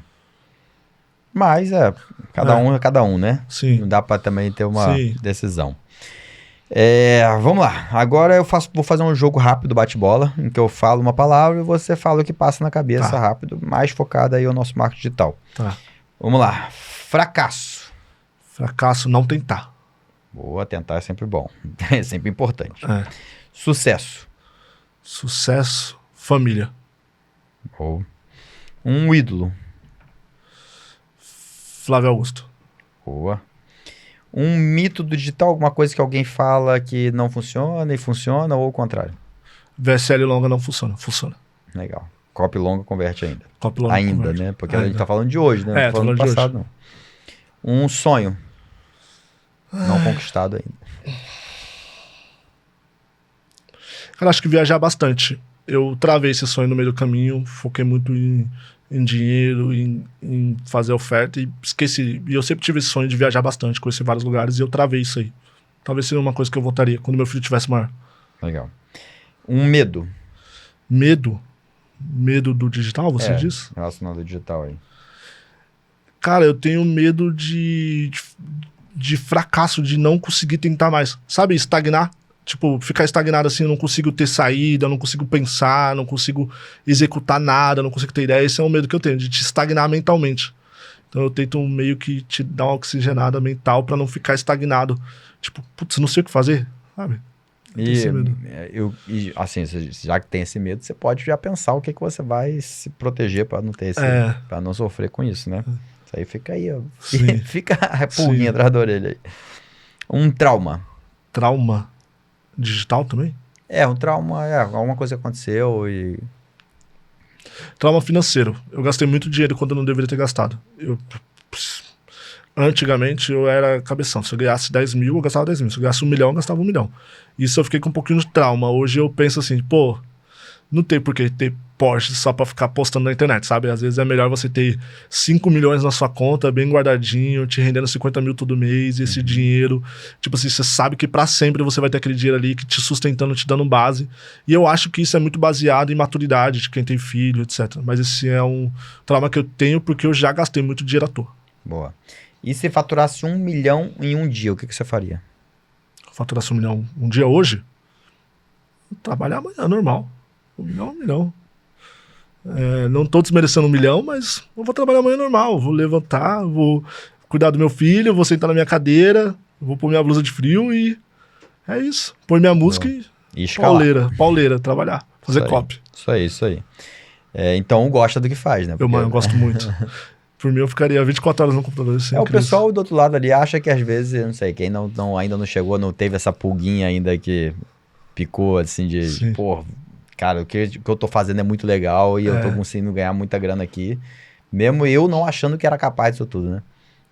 Mas cada um, né? Sim. Não dá para também ter uma decisão. Vamos lá. Agora vou fazer um jogo rápido, bate-bola, em que eu falo uma palavra e você fala o que passa na cabeça rápido, mais focado aí no nosso marketing digital. Tá. Vamos lá. Fracasso. Fracasso, não tentar. Boa, tentar é sempre bom. É sempre importante. Sucesso. Sucesso, família. Boa. Um ídolo. Flávio Augusto. Boa. Um mito do digital, alguma coisa que alguém fala que não funciona e funciona, ou o contrário? VSL longa não funciona. Funciona. Legal. Copy longa converte ainda. Copy longa ainda, converte. né? Porque a gente tá falando de hoje, né? Não tô falando do passado, não. Um sonho. Não conquistado ainda. Cara, acho que viajar bastante. Eu travei esse sonho no meio do caminho, foquei muito em dinheiro, em fazer oferta e esqueci. E eu sempre tive esse sonho de viajar bastante, conhecer vários lugares e eu travei isso aí. Talvez seria uma coisa que eu voltaria quando meu filho tivesse maior. Legal. Um medo. Medo? Medo do digital, você diz? Relacionado ao digital aí. Cara, eu tenho medo de fracasso, de não conseguir tentar mais. Sabe, estagnar? Tipo, ficar estagnado assim, eu não consigo ter saída, eu não consigo pensar, não consigo executar nada, não consigo ter ideia. Esse é o medo que eu tenho, de te estagnar mentalmente. Então eu tento meio que te dar uma oxigenada mental pra não ficar estagnado. Tipo, putz, não sei o que fazer, sabe? Assim, já que tem esse medo, você pode já pensar o que você vai se proteger pra não ter pra não sofrer com isso, né? Isso aí fica aí, ó. Fica a pulguinha atrás da orelha aí. Um trauma. Trauma? Digital também? Um trauma, alguma coisa aconteceu e... Trauma financeiro. Eu gastei muito dinheiro quando eu não deveria ter gastado. Antigamente eu era cabeção. Se eu ganhasse 10 mil, eu gastava 10 mil. Se eu ganhasse 1 milhão, eu gastava 1 milhão. Isso eu fiquei com um pouquinho de trauma. Hoje eu penso assim, não tem por que ter Porsche só pra ficar postando na internet, sabe? Às vezes é melhor você ter 5 milhões na sua conta, bem guardadinho, te rendendo 50 mil todo mês, e esse dinheiro, tipo assim, você sabe que pra sempre você vai ter aquele dinheiro ali que te sustentando, te dando base. E eu acho que isso é muito baseado em maturidade de quem tem filho, etc. Mas esse é um trauma que eu tenho porque eu já gastei muito dinheiro à toa. Boa. E se faturasse 1 milhão em um dia, o que você faria? Faturasse 1 milhão um dia hoje? Trabalhar amanhã, normal. 1 milhão, 1 milhão. Não tô desmerecendo 1 milhão, mas eu vou trabalhar amanhã normal. Vou levantar, vou cuidar do meu filho, vou sentar na minha cadeira, vou pôr minha blusa de frio e é isso. Pôr minha música e pauleira, trabalhar, fazer copy. Isso aí. Então gosta do que faz, né? Porque... Eu gosto muito. Por mim eu ficaria 24 horas no computador. Assim, o pessoal do outro lado ali acha que às vezes, não sei, quem ainda não chegou, não teve essa pulguinha ainda que picou, assim, cara, o que eu tô fazendo é muito legal e eu tô conseguindo ganhar muita grana aqui, mesmo eu não achando que era capaz disso tudo, né?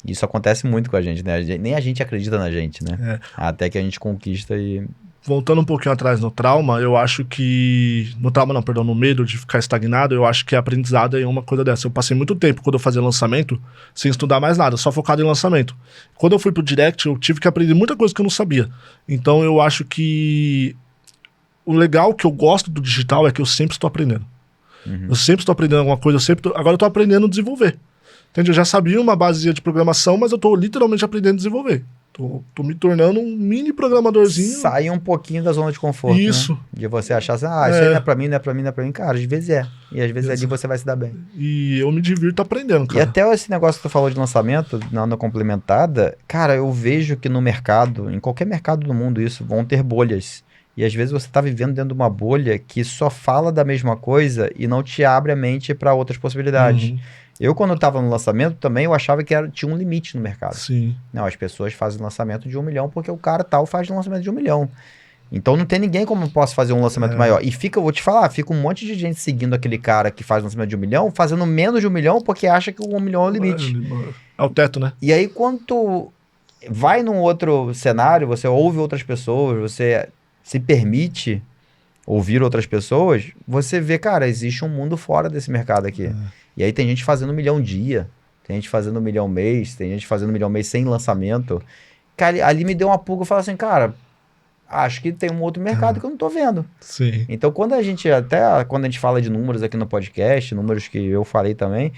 Isso acontece muito com a gente, né? Nem a gente acredita na gente, né? Até que a gente conquista e... Voltando um pouquinho atrás no trauma, eu acho que... No medo de ficar estagnado, eu acho que a aprendizado é uma coisa dessa. Eu passei muito tempo, quando eu fazia lançamento, sem estudar mais nada, só focado em lançamento. Quando eu fui pro direct, eu tive que aprender muita coisa que eu não sabia. Então eu acho que o legal que eu gosto do digital é que eu sempre estou aprendendo. Eu sempre estou aprendendo alguma coisa, agora eu estou aprendendo a desenvolver. Entende? Eu já sabia uma base de programação, mas eu estou literalmente aprendendo a desenvolver. Tô me tornando um mini programadorzinho. Sai um pouquinho da zona de conforto, Isso. né? De você achar assim, isso aí não é pra mim, não é pra mim, não é pra mim. Cara, às vezes é. E às vezes ali você vai se dar bem. E eu me divirto aprendendo, cara. E até esse negócio que tu falou de lançamento, na complementada, cara, eu vejo que no mercado, em qualquer mercado do mundo isso, vão ter bolhas. E às vezes você tá vivendo dentro de uma bolha que só fala da mesma coisa e não te abre a mente para outras possibilidades. Eu, quando estava no lançamento, também eu achava que tinha um limite no mercado. Sim. Não, as pessoas fazem lançamento de 1 milhão porque o cara tal faz lançamento de 1 milhão. Então não tem ninguém como eu posso fazer um lançamento maior. E eu vou te falar, fica um monte de gente seguindo aquele cara que faz lançamento de 1 milhão, fazendo menos de 1 milhão porque acha que o 1 milhão é o limite. É o teto, né? E aí, quando tu vai num outro cenário, você ouve outras pessoas, você se permite ouvir outras pessoas, você vê, cara, existe um mundo fora desse mercado aqui. E aí tem gente fazendo 1 milhão dia, tem gente fazendo 1 milhão mês, tem gente fazendo 1 milhão mês sem lançamento. Cara, ali me deu uma pulga e falei assim, cara, acho que tem um outro mercado que eu não tô vendo. Sim. Então, quando a gente fala de números aqui no podcast, números que eu falei também,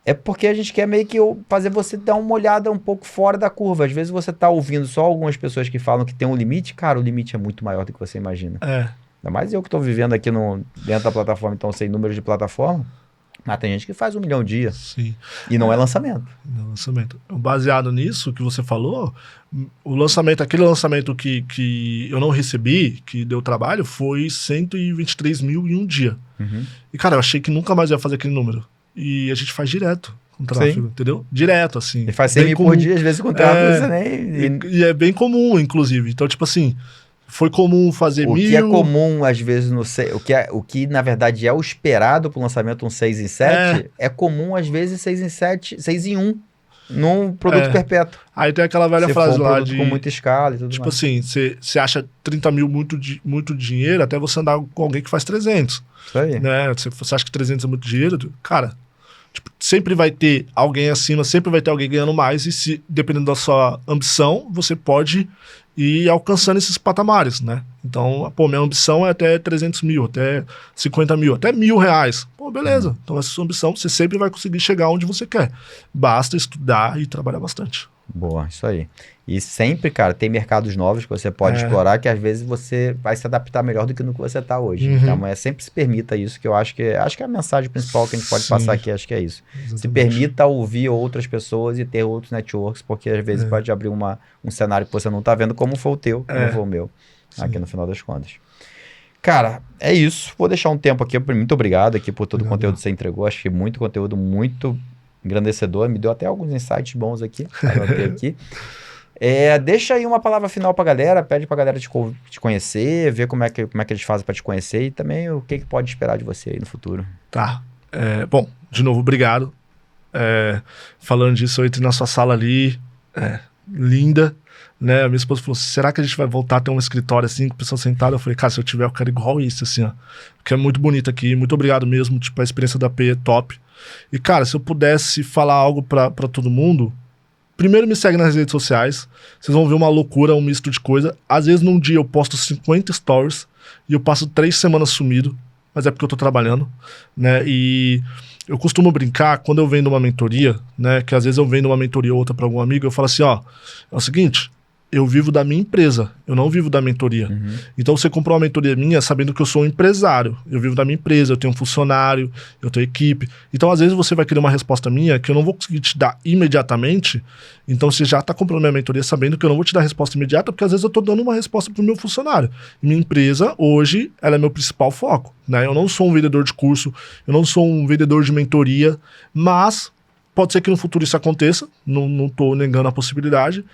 é porque a gente quer meio que fazer você dar uma olhada um pouco fora da curva. Às vezes você tá ouvindo só algumas pessoas que falam que tem um limite. Cara, o limite é muito maior do que você imagina. É. Ainda mais eu que tô vivendo aqui dentro da plataforma, então sei números de plataforma. Mas tem gente que faz 1 milhão dia. Sim. E não é lançamento. Não é lançamento. Baseado nisso que você falou, aquele lançamento que eu não recebi, que deu trabalho, foi 123 mil em um dia. E, cara, eu achei que nunca mais ia fazer aquele número. E a gente faz direto com tráfego, entendeu? Direto, assim. E faz 100 mil por dia, às vezes com tráfego você nem... E é bem comum, inclusive. Então, tipo assim, foi comum fazer 1.000... O que é comum, às vezes, o que na verdade é o esperado para o lançamento, um 6 em 7, é comum, às vezes, 6 em 7, 6 em 1, num produto perpétuo. Aí tem aquela velha frase lá de... com muita escala e tudo tipo mais. assim, você acha 30 mil muito dinheiro até você andar com alguém que faz 300. Isso aí. Né? Você acha que 300 é muito dinheiro? Cara, tipo, sempre vai ter alguém acima, sempre vai ter alguém ganhando mais e dependendo da sua ambição, você pode ir alcançando esses patamares, né? Então, minha ambição é até 300 mil, até 50 mil, até R$1.000. Pô, beleza. Então, essa é a sua ambição, você sempre vai conseguir chegar onde você quer. Basta estudar e trabalhar bastante. Boa, isso aí. E sempre, cara, tem mercados novos que você pode explorar, que às vezes você vai se adaptar melhor do que no que você está hoje. Então, sempre se permita isso, que eu acho que é a mensagem principal que a gente pode passar aqui, acho que é isso. Exatamente. Se permita ouvir outras pessoas e ter outros networks, porque às vezes pode abrir um cenário que você não está vendo, como foi o teu, como foi o meu, aqui no final das contas. Cara, é isso. Vou deixar um tempo aqui. Muito obrigado aqui por todo o conteúdo que você entregou. Acho que muito conteúdo, muito engrandecedor. Me deu até alguns insights bons aqui. Aqui. Deixa aí uma palavra final pra galera. Pede pra galera te conhecer, ver como é que eles fazem pra te conhecer e também o que pode esperar de você aí no futuro. Tá. Bom, de novo, obrigado. Falando disso, eu entrei na sua sala ali, linda, né? A minha esposa falou, será que a gente vai voltar a ter um escritório assim, com pessoas sentadas? Eu falei, cara, se eu tiver, eu quero igual isso, assim, ó. Porque é muito bonito aqui, muito obrigado mesmo, tipo, a experiência da P é top. E, cara, se eu pudesse falar algo pra todo mundo, primeiro me segue nas redes sociais, vocês vão ver uma loucura, um misto de coisa. Às vezes num dia eu posto 50 stories e eu passo 3 semanas sumido, mas é porque eu tô trabalhando, né? E eu costumo brincar, quando eu vendo uma mentoria, né? Que às vezes eu vendo uma mentoria ou outra pra algum amigo, eu falo assim, ó, é o seguinte, eu vivo da minha empresa, eu não vivo da mentoria. Então você comprou uma mentoria minha sabendo que eu sou um empresário, eu vivo da minha empresa, eu tenho um funcionário, eu tenho equipe. Então às vezes você vai querer uma resposta minha que eu não vou conseguir te dar imediatamente, então você já está comprando minha mentoria sabendo que eu não vou te dar resposta imediata, porque às vezes eu estou dando uma resposta para o meu funcionário. E minha empresa, hoje, ela é meu principal foco, né? Eu não sou um vendedor de curso, eu não sou um vendedor de mentoria, mas pode ser que no futuro isso aconteça, não estou negando a possibilidade.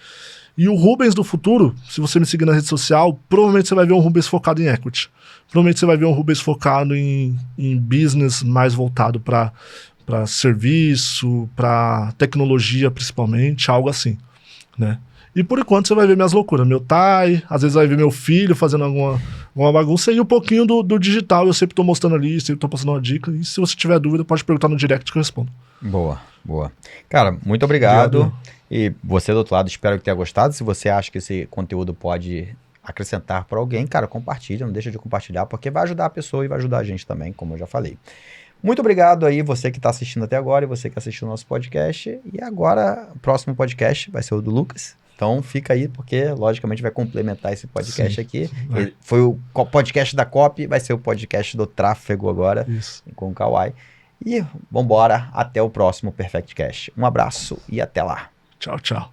E o Rubens do futuro, se você me seguir na rede social, provavelmente você vai ver um Rubens focado em equity. Provavelmente você vai ver um Rubens focado em business mais voltado para serviço, para tecnologia principalmente, algo assim, né? E por enquanto você vai ver minhas loucuras, meu TAI, às vezes vai ver meu filho fazendo alguma bagunça e um pouquinho do digital, eu sempre estou mostrando ali, sempre estou passando uma dica, e se você tiver dúvida pode perguntar no direct que eu respondo. Boa. Cara, muito obrigado. E você do outro lado, espero que tenha gostado. Se você acha que esse conteúdo pode acrescentar para alguém, cara, compartilha, não deixa de compartilhar, porque vai ajudar a pessoa e vai ajudar a gente também, como eu já falei. Muito obrigado aí, você que está assistindo até agora e você que assistiu o nosso podcast. E agora, o próximo podcast vai ser o do Lucas. Então fica aí, porque logicamente vai complementar esse podcast aqui. Vai. Foi o podcast da Copy, vai ser o podcast do tráfego agora, Isso. com o Kawai. E vambora, até o próximo Perfect Cast. Um abraço e até lá. Tchau, tchau.